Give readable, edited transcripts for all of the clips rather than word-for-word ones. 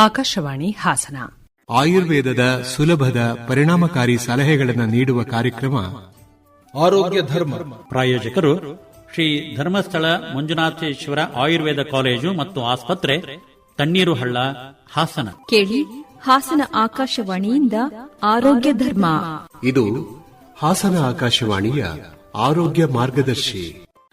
ಆಕಾಶವಾಣಿ ಹಾಸನ. ಆಯುರ್ವೇದದ ಸುಲಭದ ಪರಿಣಾಮಕಾರಿ ಸಲಹೆಗಳನ್ನು ನೀಡುವ ಕಾರ್ಯಕ್ರಮ ಆರೋಗ್ಯ ಧರ್ಮ. ಪ್ರಾಯೋಜಕರು ಶ್ರೀ ಧರ್ಮಸ್ಥಳ ಮಂಜುನಾಥೇಶ್ವರ ಆಯುರ್ವೇದ ಕಾಲೇಜು ಮತ್ತು ಆಸ್ಪತ್ರೆ, ತಣ್ಣೀರು ಹಳ್ಳ, ಹಾಸನ. ಕೇಳಿ ಹಾಸನ ಆಕಾಶವಾಣಿಯಿಂದ ಆರೋಗ್ಯ ಧರ್ಮ. ಇದು ಹಾಸನ ಆಕಾಶವಾಣಿಯ ಆರೋಗ್ಯ ಮಾರ್ಗದರ್ಶಿ.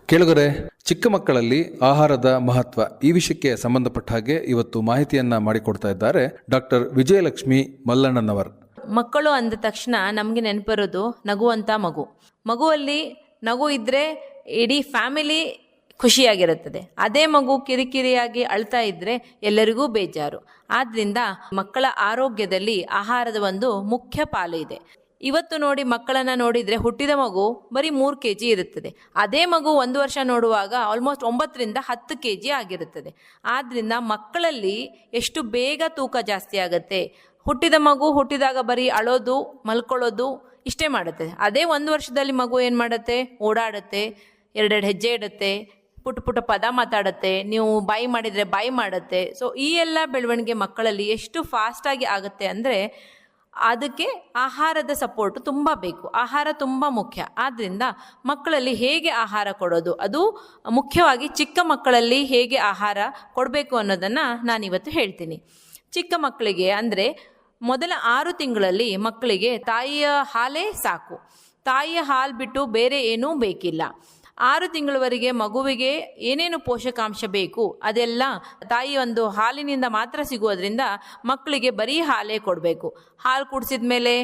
ಕೇಳುಗರೆ, ಚಿಕ್ಕ ಮಕ್ಕಳಲ್ಲಿ ಆಹಾರದ ಮಹತ್ವ ಈ ವಿಷಯಕ್ಕೆ ಸಂಬಂಧಪಟ್ಟ ಹಾಗೆ ಇವತ್ತು ಮಾಹಿತಿಯನ್ನ ಮಾಡಿಕೊಡ್ತಾ ಇದ್ದಾರೆ ಡಾಕ್ಟರ್ ವಿಜಯಲಕ್ಷ್ಮಿ ಮಲ್ಲಣ್ಣನವರ್. ಮಕ್ಕಳು ಅಂದ ತಕ್ಷಣ ನಮಗೆ ನೆನಪಿರೋದು ನಗುವಂತ ಮಗು. ಮಗುವಲ್ಲಿ ನಗು ಇದ್ರೆ ಇಡೀ ಫ್ಯಾಮಿಲಿ ಖುಷಿಯಾಗಿರುತ್ತದೆ. ಅದೇ ಮಗು ಕಿರಿಕಿರಿಯಾಗಿ ಅಳ್ತಾ ಇದ್ರೆ ಎಲ್ಲರಿಗೂ ಬೇಜಾರು. ಆದ್ರಿಂದ ಮಕ್ಕಳ ಆರೋಗ್ಯದಲ್ಲಿ ಆಹಾರದ ಒಂದು ಮುಖ್ಯ ಪಾಲು ಇದೆ. ಇವತ್ತು ನೋಡಿ ಮಕ್ಕಳನ್ನ ನೋಡಿದ್ರೆ ಹುಟ್ಟಿದ ಮಗು ಬರೀ 3 kg ಇರುತ್ತದೆ. ಅದೇ ಮಗು 1 ವರ್ಷ ನೋಡುವಾಗ ಆಲ್ಮೋಸ್ಟ್ 9 ರಿಂದ 10 kg ಆಗಿರುತ್ತದೆ. ಆದ್ರಿಂದ ಮಕ್ಕಳಲ್ಲಿ ಎಷ್ಟು ಬೇಗ ತೂಕ ಜಾಸ್ತಿ ಆಗುತ್ತೆ. ಹುಟ್ಟಿದ ಮಗು ಹುಟ್ಟಿದಾಗ ಬರೀ ಅಳೋದು, ಮಲ್ಕೊಳ್ಳೋದು ಇಷ್ಟೇ ಮಾಡುತ್ತೆ. ಅದೇ 1 ವರ್ಷದಲ್ಲಿ ಮಗು ಏನು ಮಾಡುತ್ತೆ, ಓಡಾಡುತ್ತೆ, 2 ಹೆಜ್ಜೆ ಇಡುತ್ತೆ, ಪುಟ್ಟ ಪುಟ್ಟ ಪದ ಮಾತಾಡುತ್ತೆ, ನೀವು ಬಾಯಿ ಮಾಡಿದರೆ ಬಾಯಿ ಮಾಡುತ್ತೆ. ಸೊ ಈ ಎಲ್ಲ ಬೆಳವಣಿಗೆ ಮಕ್ಕಳಲ್ಲಿ ಎಷ್ಟು ಫಾಸ್ಟಾಗಿ ಆಗುತ್ತೆ ಅಂದರೆ ಅದಕ್ಕೆ ಆಹಾರದ ಸಪೋರ್ಟ್ ತುಂಬ ಬೇಕು. ಆಹಾರ ತುಂಬ ಮುಖ್ಯ. ಆದ್ದರಿಂದ ಮಕ್ಕಳಲ್ಲಿ ಹೇಗೆ ಆಹಾರ ಕೊಡೋದು, ಅದು ಮುಖ್ಯವಾಗಿ ಚಿಕ್ಕ ಮಕ್ಕಳಲ್ಲಿ ಹೇಗೆ ಆಹಾರ ಕೊಡಬೇಕು ಅನ್ನೋದನ್ನು ನಾನಿವತ್ತು ಹೇಳ್ತೀನಿ. ಚಿಕ್ಕ ಮಕ್ಕಳಿಗೆ ಅಂದರೆ ಮೊದಲ 6 ತಿಂಗಳಲ್ಲಿ ಮಕ್ಕಳಿಗೆ ತಾಯಿಯ ಹಾಲೇ ಸಾಕು. ತಾಯಿಯ ಹಾಲು ಬಿಟ್ಟು ಬೇರೆ ಏನೂ ಬೇಕಿಲ್ಲ. 6 ತಿಂಗಳವರೆಗೆ ಮಗುವಿಗೆ ಏನೇನು ಪೋಷಕಾಂಶ ಬೇಕು ಅದೆಲ್ಲ ತಾಯಿ ಒಂದು ಹಾಲಿನಿಂದ ಮಾತ್ರ ಸಿಗೋದ್ರಿಂದ ಮಕ್ಕಳಿಗೆ ಬರೀ ಹಾಲೇ ಕೊಡಬೇಕು. ಹಾಲು ಕುಡಿಸಿದ ಮೇಲೆ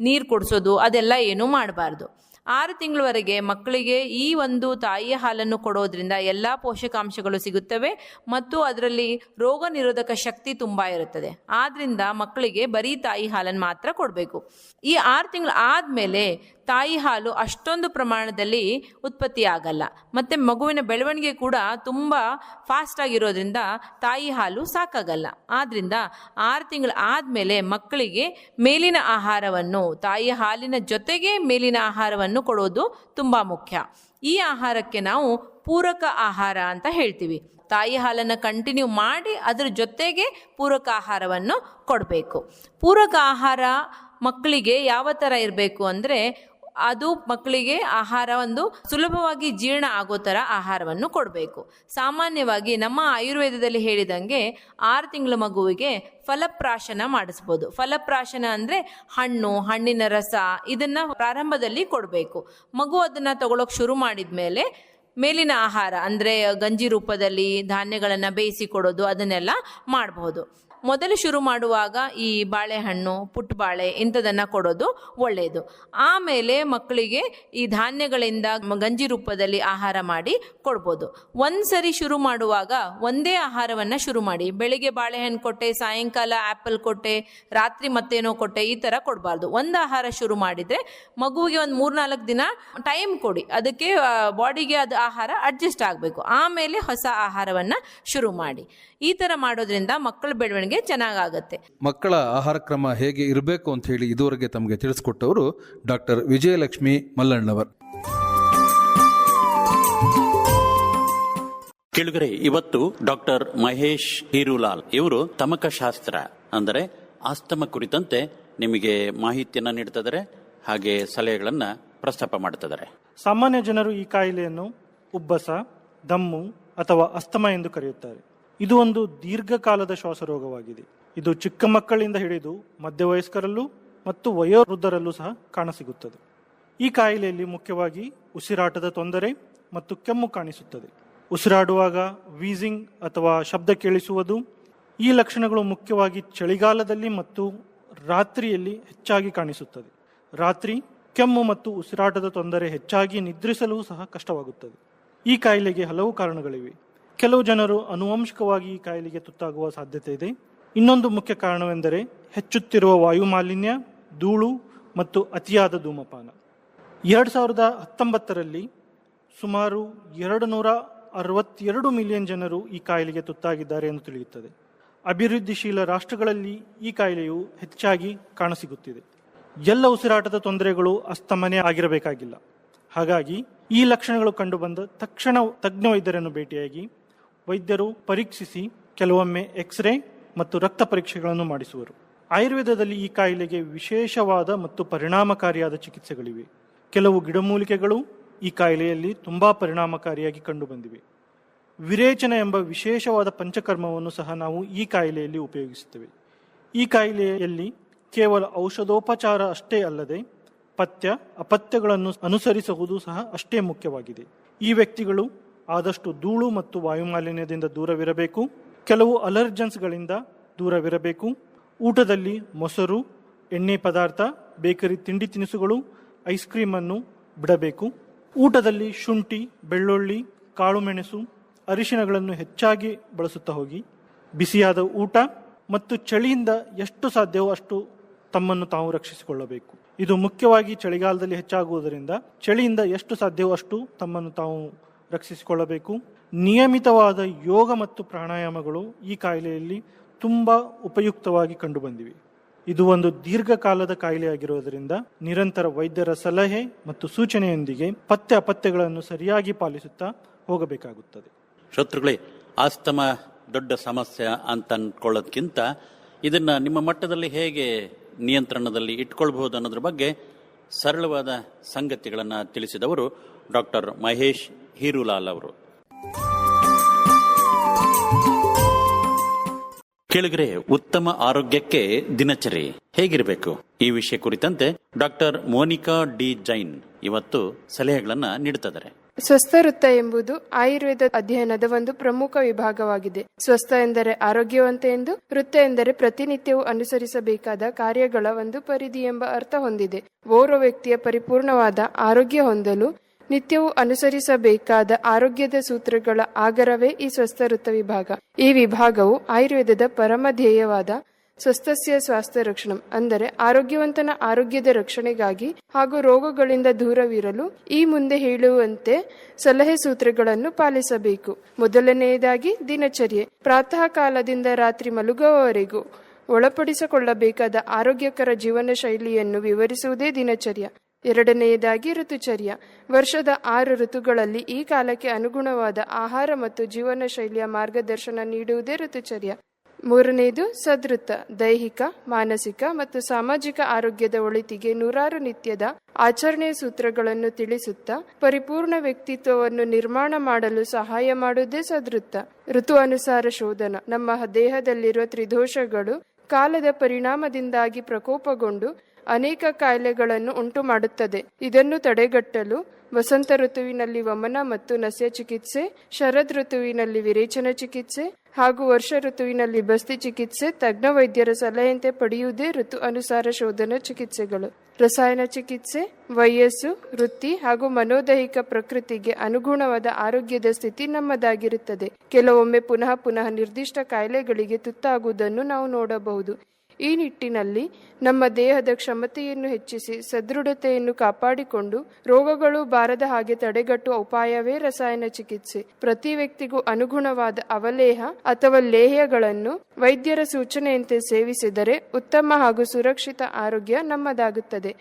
ನೀರು ಕುಡಿಸೋದು ಅದೆಲ್ಲ ಏನೂ ಮಾಡಬಾರ್ದು. 6 ತಿಂಗಳವರೆಗೆ ಮಕ್ಕಳಿಗೆ ಈ ಒಂದು ತಾಯಿಯ ಹಾಲನ್ನು ಕೊಡೋದ್ರಿಂದ ಎಲ್ಲ ಪೋಷಕಾಂಶಗಳು ಸಿಗುತ್ತವೆ ಮತ್ತು ಅದರಲ್ಲಿ ರೋಗ ನಿರೋಧಕ ಶಕ್ತಿ ತುಂಬ ಇರುತ್ತದೆ. ಆದ್ದರಿಂದ ಮಕ್ಕಳಿಗೆ ಬರೀ ತಾಯಿ ಹಾಲನ್ನು ಮಾತ್ರ ಕೊಡಬೇಕು. ಈ 6 ತಿಂಗಳು ಆದಮೇಲೆ ತಾಯಿ ಹಾಲು ಅಷ್ಟೊಂದು ಪ್ರಮಾಣದಲ್ಲಿ ಉತ್ಪತ್ತಿ ಆಗಲ್ಲ ಮತ್ತು ಮಗುವಿನ ಬೆಳವಣಿಗೆ ಕೂಡ ತುಂಬ ಫಾಸ್ಟ್ ಆಗಿರೋದ್ರಿಂದ ತಾಯಿ ಹಾಲು ಸಾಕಾಗಲ್ಲ. ಆದ್ದರಿಂದ 6 ತಿಂಗಳು ಆದಮೇಲೆ ಮಕ್ಕಳಿಗೆ ಮೇಲಿನ ಆಹಾರವನ್ನು, ತಾಯಿಯ ಹಾಲಿನ ಜೊತೆಗೆ ಮೇಲಿನ ಆಹಾರವನ್ನು ಕೊಡೋದು ತುಂಬ ಮುಖ್ಯ. ಈ ಆಹಾರಕ್ಕೆ ನಾವು ಪೂರಕ ಆಹಾರ ಅಂತ ಹೇಳ್ತೀವಿ. ತಾಯಿ ಹಾಲನ್ನು ಕಂಟಿನ್ಯೂ ಮಾಡಿ ಅದರ ಜೊತೆಗೆ ಪೂರಕ ಆಹಾರವನ್ನು ಕೊಡಬೇಕು. ಪೂರಕ ಆಹಾರ ಮಕ್ಕಳಿಗೆ ಯಾವ ಥರ ಇರಬೇಕು ಅಂದರೆ ಅದು ಮಕ್ಕಳಿಗೆ ಆಹಾರ ಒಂದು ಸುಲಭವಾಗಿ ಜೀರ್ಣ ಆಗೋ ಥರ ಆಹಾರವನ್ನು ಕೊಡಬೇಕು. ಸಾಮಾನ್ಯವಾಗಿ ನಮ್ಮ ಆಯುರ್ವೇದದಲ್ಲಿ ಹೇಳಿದಂಗೆ 6 ತಿಂಗಳ ಮಗುವಿಗೆ ಫಲಪ್ರಾಶನ ಮಾಡಿಸ್ಬೋದು. ಫಲಪ್ರಾಶನ ಅಂದರೆ ಹಣ್ಣು, ಹಣ್ಣಿನ ರಸ ಇದನ್ನು ಪ್ರಾರಂಭದಲ್ಲಿ ಕೊಡಬೇಕು. ಮಗು ಅದನ್ನು ತಗೊಳ್ಳೋಕೆ ಶುರು ಮಾಡಿದ ಮೇಲೆ ಮೇಲಿನ ಆಹಾರ ಅಂದರೆ ಗಂಜಿ ರೂಪದಲ್ಲಿ ಧಾನ್ಯಗಳನ್ನು ಬೇಯಿಸಿ ಕೊಡೋದು ಅದನ್ನೆಲ್ಲ ಮಾಡಬಹುದು. ಮೊದಲು ಶುರು ಮಾಡುವಾಗ ಈ ಬಾಳೆಹಣ್ಣು, ಪುಟ್ಟಬಾಳೆ ಇಂಥದನ್ನು ಕೊಡೋದು ಒಳ್ಳೆಯದು. ಆಮೇಲೆ ಮಕ್ಕಳಿಗೆ ಈ ಧಾನ್ಯಗಳಿಂದ ಗಂಜಿ ರೂಪದಲ್ಲಿ ಆಹಾರ ಮಾಡಿ ಕೊಡ್ಬೋದು. ಒಂದ್ಸರಿ ಶುರು ಮಾಡುವಾಗ ಒಂದೇ ಆಹಾರವನ್ನು ಶುರು ಮಾಡಿ. ಬೆಳಿಗ್ಗೆ ಬಾಳೆಹಣ್ಣು ಕೊಟ್ಟೆ, ಸಾಯಂಕಾಲ ಆ್ಯಪಲ್ ಕೊಟ್ಟೆ, ರಾತ್ರಿ ಮತ್ತೇನೋ ಕೊಟ್ಟೆ, ಈ ಥರ ಕೊಡಬಾರ್ದು. ಒಂದು ಆಹಾರ ಶುರು ಮಾಡಿದರೆ ಮಗುವಿಗೆ ಒಂದು 3-4 ದಿನ ಟೈಮ್ ಕೊಡಿ. ಅದಕ್ಕೆ ಬಾಡಿಗೆ ಅದು ಆಹಾರ ಅಡ್ಜಸ್ಟ್ ಆಗಬೇಕು. ಆಮೇಲೆ ಹೊಸ ಆಹಾರವನ್ನು ಶುರು ಮಾಡಿ. ಈ ಥರ ಮಾಡೋದ್ರಿಂದ ಮಕ್ಕಳ ಬೆಳವಣಿಗೆ ಚೆನ್ನಾಗಾಗತ್ತೆ. ಮಕ್ಕಳ ಆಹಾರ ಕ್ರಮ ಹೇಗೆ ಇರಬೇಕು ಅಂತ ಹೇಳಿ ಇದುವರೆಗೆ ತಮಗೆ ತಿಳಿಸಿಕೊಟ್ಟವರು ಡಾಕ್ಟರ್ ವಿಜಯಲಕ್ಷ್ಮಿ ಮಲ್ಲಣ್ಣವರ್. ಕೇಳುಗರೆ, ಇವತ್ತು ಡಾಕ್ಟರ್ ಮಹೇಶ್ ಹೀರುಲಾಲ್ ಇವರು ತಮಕಶಾಸ್ತ್ರ ಅಂದರೆ ಆಸ್ತಮ ಕುರಿತಂತೆ ನಿಮಗೆ ಮಾಹಿತಿಯನ್ನು ನೀಡ್ತಿದ್ದಾರೆ, ಹಾಗೆ ಸಲಹೆಗಳನ್ನು ಪ್ರಸ್ತಾಪ ಮಾಡ್ತಿದ್ದಾರೆ. ಸಾಮಾನ್ಯ ಜನರು ಈ ಕಾಯಿಲೆಯನ್ನು ಉಬ್ಬಸ, ದಮ್ಮು ಅಥವಾ ಅಸ್ತಮ ಎಂದು ಕರೆಯುತ್ತಾರೆ. ಇದು ಒಂದು ದೀರ್ಘಕಾಲದ ಶ್ವಾಸರೋಗವಾಗಿದೆ. ಇದು ಚಿಕ್ಕ ಮಕ್ಕಳಿಂದ ಹಿಡಿದು ಮಧ್ಯವಯಸ್ಕರಲ್ಲೂ ಮತ್ತು ವಯೋವೃದ್ಧರಲ್ಲೂ ಸಹ ಕಾಣಸಿಗುತ್ತದೆ. ಈ ಕಾಯಿಲೆಯಲ್ಲಿ ಮುಖ್ಯವಾಗಿ ಉಸಿರಾಟದ ತೊಂದರೆ ಮತ್ತು ಕೆಮ್ಮು ಕಾಣಿಸುತ್ತದೆ. ಉಸಿರಾಡುವಾಗ ವೀಸಿಂಗ್ ಅಥವಾ ಶಬ್ದ ಕೇಳಿಸುವುದು. ಈ ಲಕ್ಷಣಗಳು ಮುಖ್ಯವಾಗಿ ಚಳಿಗಾಲದಲ್ಲಿ ಮತ್ತು ರಾತ್ರಿಯಲ್ಲಿ ಹೆಚ್ಚಾಗಿ ಕಾಣಿಸುತ್ತದೆ. ರಾತ್ರಿ ಕೆಮ್ಮು ಮತ್ತು ಉಸಿರಾಟದ ತೊಂದರೆ ಹೆಚ್ಚಾಗಿ ನಿದ್ರಿಸಲು ಸಹ ಕಷ್ಟವಾಗುತ್ತದೆ. ಈ ಕಾಯಿಲೆಗೆ ಹಲವು ಕಾರಣಗಳಿವೆ. ಕೆಲವು ಜನರು ಆನುವಂಶಿಕವಾಗಿ ಈ ಕಾಯಿಲೆಗೆ ತುತ್ತಾಗುವ ಸಾಧ್ಯತೆ ಇದೆ. ಇನ್ನೊಂದು ಮುಖ್ಯ ಕಾರಣವೆಂದರೆ ಹೆಚ್ಚುತ್ತಿರುವ ವಾಯುಮಾಲಿನ್ಯ, ಧೂಳು ಮತ್ತು ಅತಿಯಾದ ಧೂಮಪಾನ. 2019ರಲ್ಲಿ ಸುಮಾರು 262 ಮಿಲಿಯನ್ ಜನರು ಈ ಕಾಯಿಲೆಗೆ ತುತ್ತಾಗಿದ್ದಾರೆ ಎಂದು ತಿಳಿಯುತ್ತದೆ. ಅಭಿವೃದ್ಧಿಶೀಲ ರಾಷ್ಟ್ರಗಳಲ್ಲಿ ಈ ಕಾಯಿಲೆಯು ಹೆಚ್ಚಾಗಿ ಕಾಣಸಿಗುತ್ತಿದೆ. ಎಲ್ಲ ಉಸಿರಾಟದ ತೊಂದರೆಗಳು ಅಸ್ತಮನೆ ಆಗಿರಬೇಕಾಗಿಲ್ಲ. ಹಾಗಾಗಿ ಈ ಲಕ್ಷಣಗಳು ಕಂಡುಬಂದ ತಕ್ಷಣ ತಜ್ಞ ವೈದ್ಯರನ್ನು ಭೇಟಿಯಾಗಿ ವೈದ್ಯರು ಪರೀಕ್ಷಿಸಿ ಕೆಲವೊಮ್ಮೆ ಎಕ್ಸ್ರೇ ಮತ್ತು ರಕ್ತ ಪರೀಕ್ಷೆಗಳನ್ನು ಮಾಡಿಸುವರು. ಆಯುರ್ವೇದದಲ್ಲಿ ಈ ಕಾಯಿಲೆಗೆ ವಿಶೇಷವಾದ ಮತ್ತು ಪರಿಣಾಮಕಾರಿಯಾದ ಚಿಕಿತ್ಸೆಗಳಿವೆ. ಕೆಲವು ಗಿಡಮೂಲಿಕೆಗಳು ಈ ಕಾಯಿಲೆಯಲ್ಲಿ ತುಂಬಾ ಪರಿಣಾಮಕಾರಿಯಾಗಿ ಕಂಡುಬಂದಿವೆ. ವಿರೇಚನ ಎಂಬ ವಿಶೇಷವಾದ ಪಂಚಕರ್ಮವನ್ನು ಸಹ ನಾವು ಈ ಕಾಯಿಲೆಯಲ್ಲಿ ಉಪಯೋಗಿಸುತ್ತೇವೆ. ಈ ಕಾಯಿಲೆಯಲ್ಲಿ ಕೇವಲ ಔಷಧೋಪಚಾರ ಅಷ್ಟೇ ಅಲ್ಲದೆ ಪಥ್ಯ ಅಪಥ್ಯಗಳನ್ನು ಅನುಸರಿಸುವುದು ಸಹ ಅಷ್ಟೇ ಮುಖ್ಯವಾಗಿದೆ. ಈ ವ್ಯಕ್ತಿಗಳು ಆದಷ್ಟು ಧೂಳು ಮತ್ತು ವಾಯುಮಾಲಿನ್ಯದಿಂದ ದೂರವಿರಬೇಕು. ಕೆಲವು ಅಲರ್ಜನ್ಸ್ಗಳಿಂದ ದೂರವಿರಬೇಕು. ಊಟದಲ್ಲಿ ಮೊಸರು, ಎಣ್ಣೆ ಪದಾರ್ಥ, ಬೇಕರಿ ತಿಂಡಿ ತಿನಿಸುಗಳು, ಐಸ್ ಕ್ರೀಮನ್ನು ಬಿಡಬೇಕು. ಊಟದಲ್ಲಿ ಶುಂಠಿ, ಬೆಳ್ಳುಳ್ಳಿ, ಕಾಳುಮೆಣಸು, ಅರಿಶಿಣಗಳನ್ನು ಹೆಚ್ಚಾಗಿ ಬಳಸುತ್ತಾ ಹೋಗಿ. ಬಿಸಿಯಾದ ಊಟ ಮತ್ತು ಚಳಿಯಿಂದ ಎಷ್ಟು ಸಾಧ್ಯವೋ ಅಷ್ಟು ತಮ್ಮನ್ನು ತಾವು ರಕ್ಷಿಸಿಕೊಳ್ಳಬೇಕು. ಇದು ಮುಖ್ಯವಾಗಿ ಚಳಿಗಾಲದಲ್ಲಿ ಹೆಚ್ಚಾಗುವುದರಿಂದ ಚಳಿಯಿಂದ ಎಷ್ಟು ಸಾಧ್ಯವೋ ಅಷ್ಟು ತಮ್ಮನ್ನು ತಾವು ರಕ್ಷಿಸಿಕೊಳ್ಳಬೇಕು. ನಿಯಮಿತವಾದ ಯೋಗ ಮತ್ತು ಪ್ರಾಣಾಯಾಮಗಳು ಈ ಕಾಯಿಲೆಯಲ್ಲಿ ತುಂಬ ಉಪಯುಕ್ತವಾಗಿ ಕಂಡುಬಂದಿವೆ. ಇದು ಒಂದು ದೀರ್ಘಕಾಲದ ಕಾಯಿಲೆಯಾಗಿರುವುದರಿಂದ ನಿರಂತರ ವೈದ್ಯರ ಸಲಹೆ ಮತ್ತು ಸೂಚನೆಯೊಂದಿಗೆ ಪಥ್ಯ ಅಪಥ್ಯಗಳನ್ನು ಸರಿಯಾಗಿ ಪಾಲಿಸುತ್ತಾ ಹೋಗಬೇಕಾಗುತ್ತದೆ. ಶ್ರೋತೃಗಳೇ, ಆಸ್ತಮಾ ದೊಡ್ಡ ಸಮಸ್ಯೆ ಅಂತ ಅಂದ್ಕೊಳ್ಳೋದಕ್ಕಿಂತ ಇದನ್ನ ನಿಮ್ಮ ಮಟ್ಟದಲ್ಲಿ ಹೇಗೆ ನಿಯಂತ್ರಣದಲ್ಲಿ ಇಟ್ಕೊಳ್ಬಹುದು ಅನ್ನೋದ್ರ ಬಗ್ಗೆ ಸರಳವಾದ ಸಂಗತಿಗಳನ್ನು ತಿಳಿಸಿದವರು ಡಾಕ್ಟರ್ ಮಹೇಶ್ ಹೀರುಲಾಲ್ ಅವರು. ಕೇಳಿದರೆ ಉತ್ತಮ ಆರೋಗ್ಯಕ್ಕೆ ದಿನಚರಿ ಹೇಗಿರಬೇಕು ಈ ವಿಷಯ ಕುರಿತಂತೆ ಡಾಕ್ಟರ್ ಮೋನಿಕಾ ಡಿ ಜೈನ್ ಇವತ್ತು ಸಲಹೆಗಳನ್ನು ನೀಡುತ್ತಿದ್ದಾರೆ. ಸ್ವಸ್ಥ ವೃತ್ತ ಎಂಬುದು ಆಯುರ್ವೇದ ಅಧ್ಯಯನದ ಒಂದು ಪ್ರಮುಖ ವಿಭಾಗವಾಗಿದೆ. ಸ್ವಸ್ಥ ಎಂದರೆ ಆರೋಗ್ಯವಂತ ಎಂದು, ವೃತ್ತ ಎಂದರೆ ಪ್ರತಿನಿತ್ಯವೂ ಅನುಸರಿಸಬೇಕಾದ ಕಾರ್ಯಗಳ ಒಂದು ಪರಿಧಿ ಎಂಬ ಅರ್ಥ ಹೊಂದಿದೆ. ಓರ್ವ ವ್ಯಕ್ತಿಯ ಪರಿಪೂರ್ಣವಾದ ಆರೋಗ್ಯ ಹೊಂದಲು ನಿತ್ಯವೂ ಅನುಸರಿಸಬೇಕಾದ ಆರೋಗ್ಯದ ಸೂತ್ರಗಳ ಆಗರವೇ ಈ ಸ್ವಸ್ಥ ವೃತ್ತ ವಿಭಾಗ. ಈ ವಿಭಾಗವು ಆಯುರ್ವೇದದ ಪರಮ ಧ್ಯೇಯವಾದ ಸ್ವಸ್ಥಸ್ಯ ಸ್ವಾಸ್ಥ್ಯ ರಕ್ಷಣಂ ಅಂದರೆ ಆರೋಗ್ಯವಂತನ ಆರೋಗ್ಯದ ರಕ್ಷಣೆಗಾಗಿ ಹಾಗೂ ರೋಗಗಳಿಂದ ದೂರವಿರಲು ಈ ಮುಂದೆ ಹೇಳುವಂತೆ ಸಲಹೆ ಸೂತ್ರಗಳನ್ನು ಪಾಲಿಸಬೇಕು. ಮೊದಲನೆಯದಾಗಿ ದಿನಚರ್ಯೆ. ಪ್ರಾತಃ ಕಾಲದಿಂದ ರಾತ್ರಿ ಮಲಗುವವರೆಗೂ ಒಳಪಡಿಸಿಕೊಳ್ಳಬೇಕಾದ ಆರೋಗ್ಯಕರ ಜೀವನ ಶೈಲಿಯನ್ನು ವಿವರಿಸುವುದೇ ದಿನಚರ್ಯ. ಎರಡನೆಯದಾಗಿ ಋತುಚರ್ಯ. ವರ್ಷದ 6 ಋತುಗಳಲ್ಲಿ ಈ ಕಾಲಕ್ಕೆ ಅನುಗುಣವಾದ ಆಹಾರ ಮತ್ತು ಜೀವನ ಶೈಲಿಯ ಮಾರ್ಗದರ್ಶನ ನೀಡುವುದೇ ಋತುಚರ್ಯ. ಮೂರನೆಯದು ಸದೃತ್ತ. ದೈಹಿಕ, ಮಾನಸಿಕ ಮತ್ತು ಸಾಮಾಜಿಕ ಆರೋಗ್ಯದ ಒಳಿತಿಗೆ 100 ನಿತ್ಯದ ಆಚರಣೆಯ ಸೂತ್ರಗಳನ್ನು ತಿಳಿಸುತ್ತಾ ಪರಿಪೂರ್ಣ ವ್ಯಕ್ತಿತ್ವವನ್ನು ನಿರ್ಮಾಣ ಮಾಡಲು ಸಹಾಯ ಮಾಡುವುದೇ ಸದೃತ್ತ. ಋತು ಅನುಸಾರ ಶೋಧನ. ನಮ್ಮ ದೇಹದಲ್ಲಿರುವ ತ್ರಿದೋಷಗಳು ಕಾಲದ ಪರಿಣಾಮದಿಂದಾಗಿ ಪ್ರಕೋಪಗೊಂಡು ಅನೇಕ ಕಾಯಿಲೆಗಳನ್ನು ಉಂಟು ಮಾಡುತ್ತದೆ. ಇದನ್ನು ತಡೆಗಟ್ಟಲು ವಸಂತ ಋತುವಿನಲ್ಲಿ ವಮನ ಮತ್ತು ನಸ್ಯ ಚಿಕಿತ್ಸೆ, ಶರದ್ ಋತುವಿನಲ್ಲಿ ವಿರೇಚನ ಚಿಕಿತ್ಸೆ ಹಾಗೂ ವರ್ಷ ಋತುವಿನಲ್ಲಿ ಬಸ್ತಿ ಚಿಕಿತ್ಸೆ ತಜ್ಞ ವೈದ್ಯರ ಸಲಹೆಯಂತೆ ಪಡೆಯುವುದೇ ಋತು ಅನುಸಾರ ಶೋಧನ ಚಿಕಿತ್ಸೆಗಳು. ರಸಾಯನ ಚಿಕಿತ್ಸೆ ವಯಸ್ಸು, ವೃತ್ತಿ ಹಾಗೂ ಮನೋದೈಹಿಕ ಪ್ರಕೃತಿಗೆ ಅನುಗುಣವಾದ ಆರೋಗ್ಯದ ಸ್ಥಿತಿ ನಮ್ಮದಾಗಿರುತ್ತದೆ. ಕೆಲವೊಮ್ಮೆ ಪುನಃ ನಿರ್ದಿಷ್ಟ ಕಾಯಿಲೆಗಳಿಗೆ ತುತ್ತಾಗುವುದನ್ನು ನಾವು ನೋಡಬಹುದು. ಈ ನಿಟ್ಟಿನಲ್ಲಿ ನಮ್ಮ ದೇಹದ ಕ್ಷಮತೆಯನ್ನು ಹೆಚ್ಚಿಸಿ ಸದೃಢತೆಯನ್ನು ಕಾಪಾಡಿಕೊಂಡು ರೋಗಗಳು ಬಾರದ ಹಾಗೆ ತಡೆಗಟ್ಟುವ ಉಪಾಯವೇ ರಸಾಯನ ಚಿಕಿತ್ಸೆ. ಪ್ರತಿ ವ್ಯಕ್ತಿಗೂ ಅನುಗುಣವಾದ ಅವಲೇಹ ಅಥವಾ ಲೇಹ್ಯಗಳನ್ನು ವೈದ್ಯರ ಸೂಚನೆಯಂತೆ ಸೇವಿಸಿದರೆ ಉತ್ತಮ ಹಾಗೂ ಸುರಕ್ಷಿತ ಆರೋಗ್ಯ ನಮ್ಮದಾಗುತ್ತದೆ.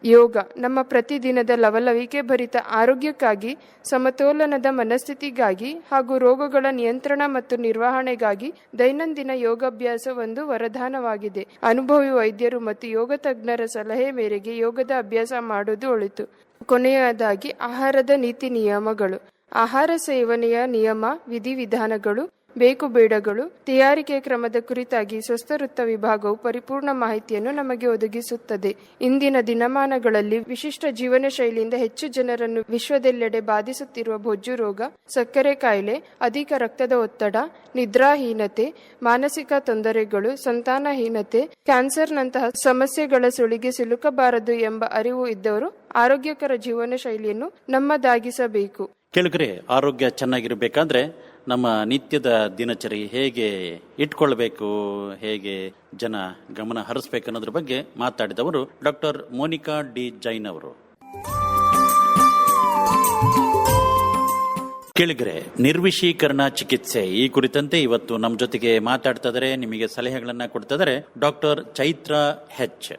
ಯೋಗ ನಮ್ಮ ಪ್ರತಿದಿನದ ಲವಲವಿಕೆ ಭರಿತ ಆರೋಗ್ಯಕ್ಕಾಗಿ, ಸಮತೋಲನದ ಮನಸ್ಥಿತಿಗಾಗಿ ಹಾಗೂ ರೋಗಗಳ ನಿಯಂತ್ರಣ ಮತ್ತು ನಿರ್ವಹಣೆಗಾಗಿ ದೈನಂದಿನ ಯೋಗಾಭ್ಯಾಸ ಒಂದು ವರದಾನವಾಗಿದೆ. ಅನುಭವಿ ವೈದ್ಯರು ಮತ್ತು ಯೋಗ ತಜ್ಞರ ಸಲಹೆ ಮೇರೆಗೆ ಯೋಗದ ಅಭ್ಯಾಸ ಮಾಡುವುದು ಒಳಿತು. ಕೊನೆಯದಾಗಿ ಆಹಾರದ ನೀತಿ ನಿಯಮಗಳು. ಆಹಾರ ಸೇವನೆಯ ನಿಯಮ, ವಿಧಿವಿಧಾನಗಳು, ಬೇಕು ಬೇಡಗಳು, ತಯಾರಿಕೆ ಕ್ರಮದ ಕುರಿತಾಗಿ ಸ್ವಸ್ಥ ವೃತ್ತ ವಿಭಾಗವು ಪರಿಪೂರ್ಣ ಮಾಹಿತಿಯನ್ನು ನಮಗೆ ಒದಗಿಸುತ್ತದೆ. ಇಂದಿನ ದಿನಮಾನಗಳಲ್ಲಿ ವಿಶಿಷ್ಟ ಜೀವನ ಶೈಲಿಯಿಂದ ಹೆಚ್ಚು ಜನರನ್ನು ವಿಶ್ವದೆಲ್ಲೆಡೆ ಬಾಧಿಸುತ್ತಿರುವ ಬೊಜ್ಜು ರೋಗ, ಸಕ್ಕರೆ ಕಾಯಿಲೆ, ಅಧಿಕ ರಕ್ತದ ಒತ್ತಡ, ನಿದ್ರಾಹೀನತೆ, ಮಾನಸಿಕ ತೊಂದರೆಗಳು, ಸಂತಾನಹೀನತೆ, ಕ್ಯಾನ್ಸರ್ನಂತಹ ಸಮಸ್ಯೆಗಳ ಸುಳಿಗೆ ಸಿಲುಕಬಾರದು ಎಂಬ ಅರಿವು ಇದ್ದವರು ಆರೋಗ್ಯಕರ ಜೀವನ ಶೈಲಿಯನ್ನು ನಮ್ಮದಾಗಿಸಬೇಕು. ಕೇಳಿದ್ರೆ ಆರೋಗ್ಯ ಚೆನ್ನಾಗಿರಬೇಕಾದ್ರೆ ನಮ್ಮ ನಿತ್ಯದ ದಿನಚರಿ ಹೇಗೆ ಇಟ್ಕೊಳ್ಬೇಕು, ಹೇಗೆ ಜನ ಗಮನ ಹರಿಸಬೇಕು ಅನ್ನೋದ್ರ ಬಗ್ಗೆ ಮಾತಾಡಿದವರು ಡಾಕ್ಟರ್ ಮೋನಿಕಾ ಡಿ ಜೈನ್ ಅವರು. ಕೇಳಿದ್ರೆ ನಿರ್ವಿಷೀಕರಣ ಚಿಕಿತ್ಸೆ ಈ ಕುರಿತಂತೆ ಇವತ್ತು ನಮ್ಮ ಜೊತೆಗೆ ಮಾತಾಡ್ತಾ ಇದ್ದಾರೆ, ನಿಮಗೆ ಸಲಹೆಗಳನ್ನ ಕೊಡ್ತಾ ಇದ್ದಾರೆ ಡಾಕ್ಟರ್ ಚೈತ್ರ ಹೆಚ್.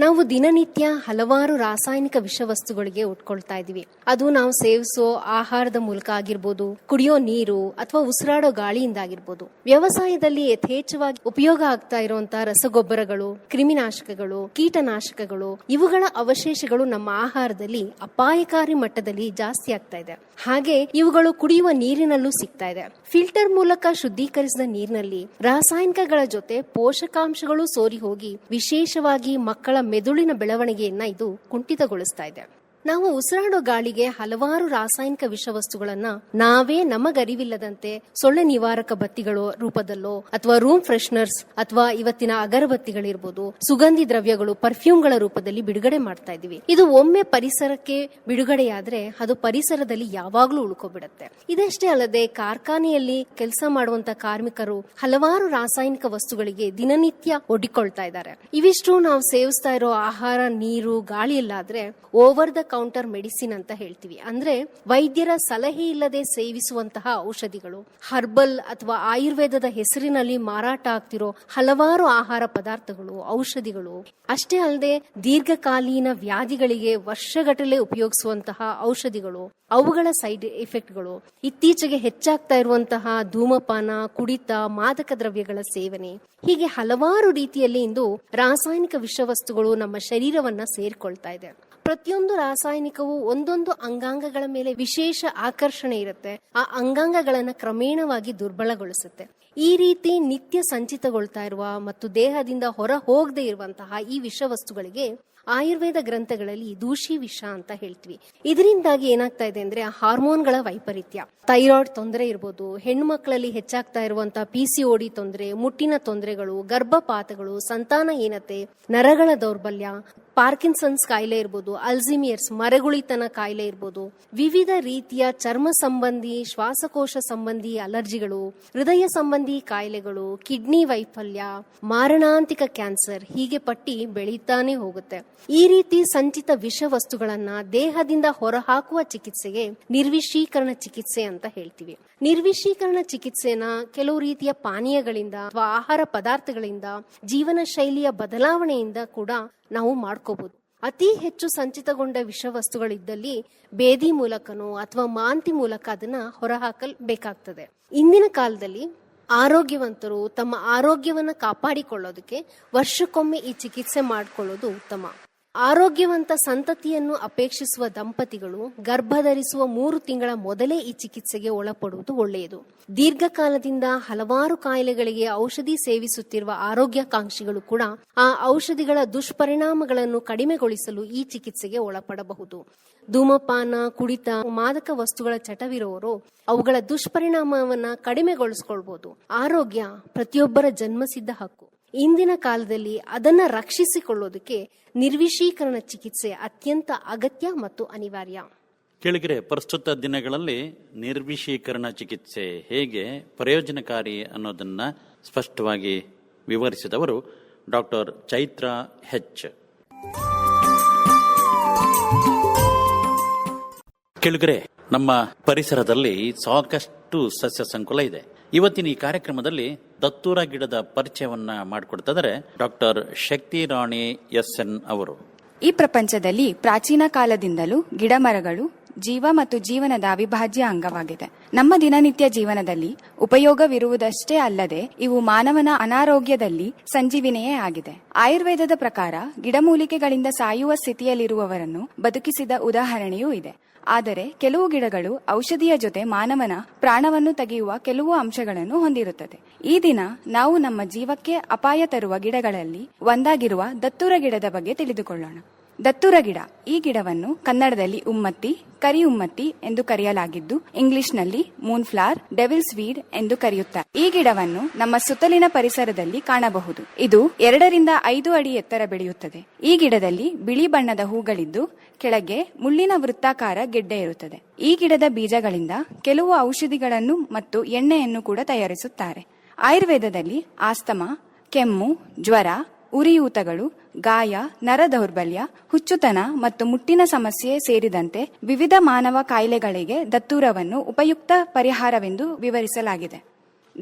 ನಾವು ದಿನನಿತ್ಯ ಹಲವಾರು ರಾಸಾಯನಿಕ ವಿಷವಸ್ತುಗಳಿಗೆ ಉಟ್ಕೊಳ್ತಾ ಇದೀವಿ. ಅದು ನಾವು ಸೇವಿಸೋ ಆಹಾರದ ಮೂಲಕ ಆಗಿರ್ಬೋದು, ಕುಡಿಯೋ ನೀರು ಅಥವಾ ಉಸಿರಾಡೋ ಗಾಳಿಯಿಂದ ಆಗಿರ್ಬೋದು. ವ್ಯವಸಾಯದಲ್ಲಿ ಯಥೇಚ್ಛವಾಗಿ ಉಪಯೋಗ ಆಗ್ತಾ ಇರುವಂತಹ ರಸಗೊಬ್ಬರಗಳು, ಕ್ರಿಮಿನಾಶಕಗಳು, ಕೀಟನಾಶಕಗಳು, ಇವುಗಳ ಅವಶೇಷಗಳು ನಮ್ಮ ಆಹಾರದಲ್ಲಿ ಅಪಾಯಕಾರಿ ಮಟ್ಟದಲ್ಲಿ ಜಾಸ್ತಿ ಆಗ್ತಾ ಇದೆ. ಹಾಗೆ ಇವುಗಳು ಕುಡಿಯುವ ನೀರಿನಲ್ಲೂ ಸಿಗ್ತಾ ಇದೆ. ಫಿಲ್ಟರ್ ಮೂಲಕ ಶುದ್ಧೀಕರಿಸಿದ ನೀರಿನಲ್ಲಿ ರಾಸಾಯನಿಕಗಳ ಜೊತೆ ಪೋಷಕಾಂಶಗಳು ಸೋರಿ ಹೋಗಿ ವಿಶೇಷವಾಗಿ ಮಕ್ಕಳ ಮೆದುಳಿನ ಬೆಳವಣಿಗೆಯನ್ನ ಇದು ಕುಂಠಿತಗೊಳಿಸ್ತಾ ಇದೆ. ನಾವು ಉಸಿರಾಡೋ ಗಾಳಿಗೆ ಹಲವಾರು ರಾಸಾಯನಿಕ ವಿಷವಸ್ತುಗಳನ್ನ ನಾವೇ ನಮಗರಿವಿಲ್ಲದಂತೆ ಸೊಳ್ಳೆ ನಿವಾರಕ ಬತ್ತಿಗಳು ರೂಪದಲ್ಲೋ ಅಥವಾ ರೂಮ್ ಫ್ರೆಶ್ನರ್ಸ್ ಅಥವಾ ಇವತ್ತಿನ ಅಗರಬತ್ತಿಗಳಿರ್ಬೋದು, ಸುಗಂಧಿ ದ್ರವ್ಯಗಳು, ಪರ್ಫ್ಯೂಮ್ಗಳ ರೂಪದಲ್ಲಿ ಬಿಡುಗಡೆ ಮಾಡ್ತಾ ಇದೀವಿ. ಇದು ಒಮ್ಮೆ ಪರಿಸರಕ್ಕೆ ಬಿಡುಗಡೆಯಾದ್ರೆ ಅದು ಪರಿಸರದಲ್ಲಿ ಯಾವಾಗ್ಲೂ ಉಳ್ಕೊಬಿಡುತ್ತೆ. ಇದಷ್ಟೇ ಅಲ್ಲದೆ ಕಾರ್ಖಾನೆಯಲ್ಲಿ ಕೆಲಸ ಮಾಡುವಂತ ಕಾರ್ಮಿಕರು ಹಲವಾರು ರಾಸಾಯನಿಕ ವಸ್ತುಗಳಿಗೆ ದಿನನಿತ್ಯ ಒಡ್ಡಿಕೊಳ್ತಾ ಇದ್ದಾರೆ. ಇವಿಷ್ಟು ನಾವು ಸೇವಿಸ್ತಾ ಇರೋ ಆಹಾರ, ನೀರು, ಗಾಳಿಯಲ್ಲಾದ್ರೆ ಓವರ್ ದ ಕೌಂಟರ್ ಮೆಡಿಸಿನ್ ಅಂತ ಹೇಳ್ತೀವಿ. ಅಂದ್ರೆ ವೈದ್ಯರ ಸಲಹೆ ಇಲ್ಲದೆ ಸೇವಿಸುವಂತಹ ಔಷಧಿಗಳು, ಹರ್ಬಲ್ ಅಥವಾ ಆಯುರ್ವೇದದ ಹೆಸರಿನಲ್ಲಿ ಮಾರಾಟ ಆಗ್ತಿರೋ ಹಲವಾರು ಆಹಾರ ಪದಾರ್ಥಗಳು, ಔಷಧಿಗಳು. ಅಷ್ಟೇ ಅಲ್ಲದೆ ದೀರ್ಘಕಾಲೀನ ವ್ಯಾಧಿಗಳಿಗೆ ವರ್ಷಗಟ್ಟಲೆ ಉಪಯೋಗಿಸುವಂತಹ ಔಷಧಿಗಳು, ಅವುಗಳ ಸೈಡ್ ಎಫೆಕ್ಟ್ಗಳು, ಇತ್ತೀಚೆಗೆ ಹೆಚ್ಚಾಗ್ತಾ ಇರುವಂತಹ ಧೂಮಪಾನ, ಕುಡಿತ, ಮಾದಕ ದ್ರವ್ಯಗಳ ಸೇವನೆ, ಹೀಗೆ ಹಲವಾರು ರೀತಿಯಲ್ಲಿ ಇಂದು ರಾಸಾಯನಿಕ ವಿಷವಸ್ತುಗಳು ನಮ್ಮ ಶರೀರವನ್ನ ಸೇರ್ಕೊಳ್ತಾ ಇದೆ. ಪ್ರತಿಯೊಂದು ರಾಸಾಯನಿಕವು ಒಂದೊಂದು ಅಂಗಾಂಗಗಳ ಮೇಲೆ ವಿಶೇಷ ಆಕರ್ಷಣೆ ಇರುತ್ತೆ. ಆ ಅಂಗಾಂಗಗಳನ್ನ ಕ್ರಮೇಣವಾಗಿ ದುರ್ಬಲಗೊಳಿಸುತ್ತೆ. ಈ ರೀತಿ ನಿತ್ಯ ಸಂಚಿತಗೊಳ್ತಾ ಇರುವ ಮತ್ತು ದೇಹದಿಂದ ಹೊರ ಹೋಗದೆ ಇರುವಂತಹ ಈ ವಿಷವಸ್ತುಗಳಿಗೆ ಆಯುರ್ವೇದ ಗ್ರಂಥಗಳಲ್ಲಿ ದೂಷಿ ವಿಷ ಅಂತ ಹೇಳ್ತೀವಿ. ಇದರಿಂದಾಗಿ ಏನಾಗ್ತಾ ಇದೆ ಅಂದ್ರೆ ಹಾರ್ಮೋನ್ಗಳ ವೈಪರೀತ್ಯ, ಥೈರಾಯ್ಡ್ ತೊಂದರೆ ಇರ್ಬೋದು, ಹೆಣ್ಣು ಮಕ್ಕಳಲ್ಲಿ ಹೆಚ್ಚಾಗ್ತಾ ಇರುವಂತಹ PCOD ತೊಂದರೆ, ಮುಟ್ಟಿನ ತೊಂದರೆಗಳು, ಗರ್ಭಪಾತಗಳು, ಸಂತಾನಹೀನತೆ, ನರಗಳ ದೌರ್ಬಲ್ಯ, ಪಾರ್ಕಿನ್ಸನ್ಸ್ ಕಾಯಿಲೆ ಇರ್ಬೋದು, ಅಲ್ಝಿಮಿಯರ್ಸ್ ಮರೆಗುಳಿತನ ಕಾಯಿಲೆ ಇರ್ಬೋದು, ವಿವಿಧ ರೀತಿಯ ಚರ್ಮ ಸಂಬಂಧಿ, ಶ್ವಾಸಕೋಶ ಸಂಬಂಧಿ ಅಲರ್ಜಿಗಳು, ಹೃದಯ ಸಂಬಂಧಿ ಕಾಯಿಲೆಗಳು, ಕಿಡ್ನಿ ವೈಫಲ್ಯ, ಮಾರಣಾಂತಿಕ ಕ್ಯಾನ್ಸರ್, ಹೀಗೆ ಪಟ್ಟಿ ಬೆಳೀತಾನೆ ಹೋಗುತ್ತೆ. ಈ ರೀತಿ ಸಂಚಿತ ವಿಷವಸ್ತುಗಳನ್ನ ದೇಹದಿಂದ ಹೊರಹಾಕುವ ಚಿಕಿತ್ಸೆಗೆ ನಿರ್ವಿಷೀಕರಣ ಚಿಕಿತ್ಸೆ ಅಂತ ಹೇಳ್ತೀವಿ. ನಿರ್ವಿಷೀಕರಣ ಚಿಕಿತ್ಸೆನ ಕೆಲವು ರೀತಿಯ ಪಾನೀಯಗಳಿಂದ ಅಥವಾ ಆಹಾರ ಪದಾರ್ಥಗಳಿಂದ, ಜೀವನ ಶೈಲಿಯ ಬದಲಾವಣೆಯಿಂದ ಕೂಡ ನಾವು ಮಾಡ್ಕೋಬಹುದು. ಅತಿ ಹೆಚ್ಚು ಸಂಚಿತಗೊಂಡ ವಿಷವಸ್ತುಗಳಿದ್ದಲ್ಲಿ ಬೇದಿ ಮೂಲಕನೋ ಅಥವಾ ಮಾಂತಿ ಮೂಲಕ ಅದನ್ನ ಹೊರಹಾಕಬೇಕಾಗ್ತದೆ. ಇಂದಿನ ಕಾಲದಲ್ಲಿ ಆರೋಗ್ಯವಂತರು ತಮ್ಮ ಆರೋಗ್ಯವನ್ನ ಕಾಪಾಡಿಕೊಳ್ಳೋದಕ್ಕೆ ವರ್ಷಕ್ಕೊಮ್ಮೆ ಈ ಚಿಕಿತ್ಸೆ ಮಾಡಿಕೊಳ್ಳೋದು ಉತ್ತಮ. ಆರೋಗ್ಯವಂತ ಸಂತತಿಯನ್ನು ಅಪೇಕ್ಷಿಸುವ ದಂಪತಿಗಳು ಗರ್ಭಧರಿಸುವ 3 ತಿಂಗಳ ಮೊದಲೇ ಈ ಚಿಕಿತ್ಸೆಗೆ ಒಳಪಡುವುದು ಒಳ್ಳೆಯದು. ದೀರ್ಘಕಾಲದಿಂದ ಹಲವಾರು ಕಾಯಿಲೆಗಳಿಗೆ ಔಷಧಿ ಸೇವಿಸುತ್ತಿರುವ ಆರೋಗ್ಯಾಕಾಂಕ್ಷಿಗಳು ಕೂಡ ಆ ಔಷಧಿಗಳ ದುಷ್ಪರಿಣಾಮಗಳನ್ನು ಕಡಿಮೆಗೊಳಿಸಲು ಈ ಚಿಕಿತ್ಸೆಗೆ ಒಳಪಡಬಹುದು. ಧೂಮಪಾನ, ಕುಡಿತ, ಮಾದಕ ವಸ್ತುಗಳ ಚಟವಿರುವವರು ಅವುಗಳ ದುಷ್ಪರಿಣಾಮವನ್ನ ಕಡಿಮೆಗೊಳಿಸಿಕೊಳ್ಬಹುದು. ಆರೋಗ್ಯ ಪ್ರತಿಯೊಬ್ಬರ ಜನ್ಮಸಿದ್ಧ ಹಕ್ಕು. ಇಂದಿನ ಕಾಲದಲ್ಲಿ ಅದನ್ನ ರಕ್ಷಿಸಿಕೊಳ್ಳೋದಕ್ಕೆ ನಿರ್ವಿಷೀಕರಣ ಚಿಕಿತ್ಸೆ ಅತ್ಯಂತ ಅಗತ್ಯ ಮತ್ತು ಅನಿವಾರ್ಯ. ಕೆಳಗರೆ ಪ್ರಸ್ತುತ ದಿನಗಳಲ್ಲಿ ನಿರ್ವಿಷೀಕರಣ ಚಿಕಿತ್ಸೆ ಹೇಗೆ ಪ್ರಯೋಜನಕಾರಿ ಅನ್ನೋದನ್ನ ಸ್ಪಷ್ಟವಾಗಿ ವಿವರಿಸಿದವರು ಡಾಕ್ಟರ್ ಚೈತ್ರ ಹೆಚ್. ಕೆಳಗರೆ ನಮ್ಮ ಪರಿಸರದಲ್ಲಿ ಸಾಕಷ್ಟು ಸಸ್ಯ ಸಂಕುಲ ಇದೆ. ಇವತ್ತಿನ ಈ ಕಾರ್ಯಕ್ರಮದಲ್ಲಿ ದತ್ತೂರ ಗಿಡದ ಪರಿಚಯವನ್ನ ಮಾಡಿಕೊಡ್ತಿದ್ದಾರೆ ಡಾಕ್ಟರ್ ಶಕ್ತಿ ರಾಣಿ SN ಅವರು. ಈ ಪ್ರಪಂಚದಲ್ಲಿ ಪ್ರಾಚೀನ ಕಾಲದಿಂದಲೂ ಗಿಡ ಮರಗಳು ಜೀವ ಮತ್ತು ಜೀವನದ ಅವಿಭಾಜ್ಯ ಅಂಗವಾಗಿದೆ. ನಮ್ಮ ದಿನನಿತ್ಯ ಜೀವನದಲ್ಲಿ ಉಪಯೋಗವಿರುವುದಷ್ಟೇ ಅಲ್ಲದೆ ಇವು ಮಾನವನ ಅನಾರೋಗ್ಯದಲ್ಲಿ ಸಂಜೀವಿನಿಯೇ ಆಗಿದೆ. ಆಯುರ್ವೇದದ ಪ್ರಕಾರ ಗಿಡಮೂಲಿಕೆಗಳಿಂದ ಸಾಯುವ ಸ್ಥಿತಿಯಲ್ಲಿರುವವರನ್ನು ಬದುಕಿಸಿದ ಉದಾಹರಣೆಯೂ ಇದೆ. ಆದರೆ ಕೆಲವು ಗಿಡಗಳು ಔಷಧಿಯ ಜೊತೆ ಮಾನವನ ಪ್ರಾಣವನ್ನು ತೆಗೆಯುವ ಕೆಲವು ಅಂಶಗಳನ್ನು ಹೊಂದಿರುತ್ತದೆ. ಈ ದಿನ ನಾವು ನಮ್ಮ ಜೀವಕ್ಕೆ ಅಪಾಯ ತರುವ ಗಿಡಗಳಲ್ಲಿ ಒಂದಾಗಿರುವ ದತ್ತೂರ ಗಿಡದ ಬಗ್ಗೆ ತಿಳಿದುಕೊಳ್ಳೋಣ. ದತ್ತೂರ ಗಿಡ, ಈ ಗಿಡವನ್ನು ಕನ್ನಡದಲ್ಲಿ ಉಮ್ಮತ್ತಿ, ಕರಿ ಉಮ್ಮತ್ತಿ ಎಂದು ಕರೆಯಲಾಗಿದ್ದು ಇಂಗ್ಲಿಷ್ನಲ್ಲಿ ಮೂನ್ಫ್ಲವರ್, ಡೆವಿಲ್ಸ್ ವೀಡ್ ಎಂದು ಕರೆಯುತ್ತಾರೆ. ಈ ಗಿಡವನ್ನು ನಮ್ಮ ಸುತ್ತಲಿನ ಪರಿಸರದಲ್ಲಿ ಕಾಣಬಹುದು. ಇದು 2 ರಿಂದ 5 ಅಡಿ ಎತ್ತರ ಬೆಳೆಯುತ್ತದೆ. ಈ ಗಿಡದಲ್ಲಿ ಬಿಳಿ ಬಣ್ಣದ ಹೂಗಳಿದ್ದು ಕೆಳಗೆ ಮುಳ್ಳಿನ ವೃತ್ತಾಕಾರ ಗೆಡ್ಡೆ ಇರುತ್ತದೆ. ಈ ಗಿಡದ ಬೀಜಗಳಿಂದ ಕೆಲವು ಔಷಧಿಗಳನ್ನು ಮತ್ತು ಎಣ್ಣೆಯನ್ನು ಕೂಡ ತಯಾರಿಸುತ್ತಾರೆ. ಆಯುರ್ವೇದದಲ್ಲಿ ಆಸ್ತಮಾ, ಕೆಮ್ಮು, ಜ್ವರ, ಉರಿಯೂತಗಳು, ಗಾಯ, ನರ ದೌರ್ಬಲ್ಯ, ಹುಚ್ಚುತನ ಮತ್ತು ಮುಟ್ಟಿನ ಸಮಸ್ಯೆ ಸೇರಿದಂತೆ ವಿವಿಧ ಮಾನವ ಕಾಯಿಲೆಗಳಿಗೆ ದತ್ತೂರವನ್ನು ಉಪಯುಕ್ತ ಪರಿಹಾರವೆಂದು ವಿವರಿಸಲಾಗಿದೆ.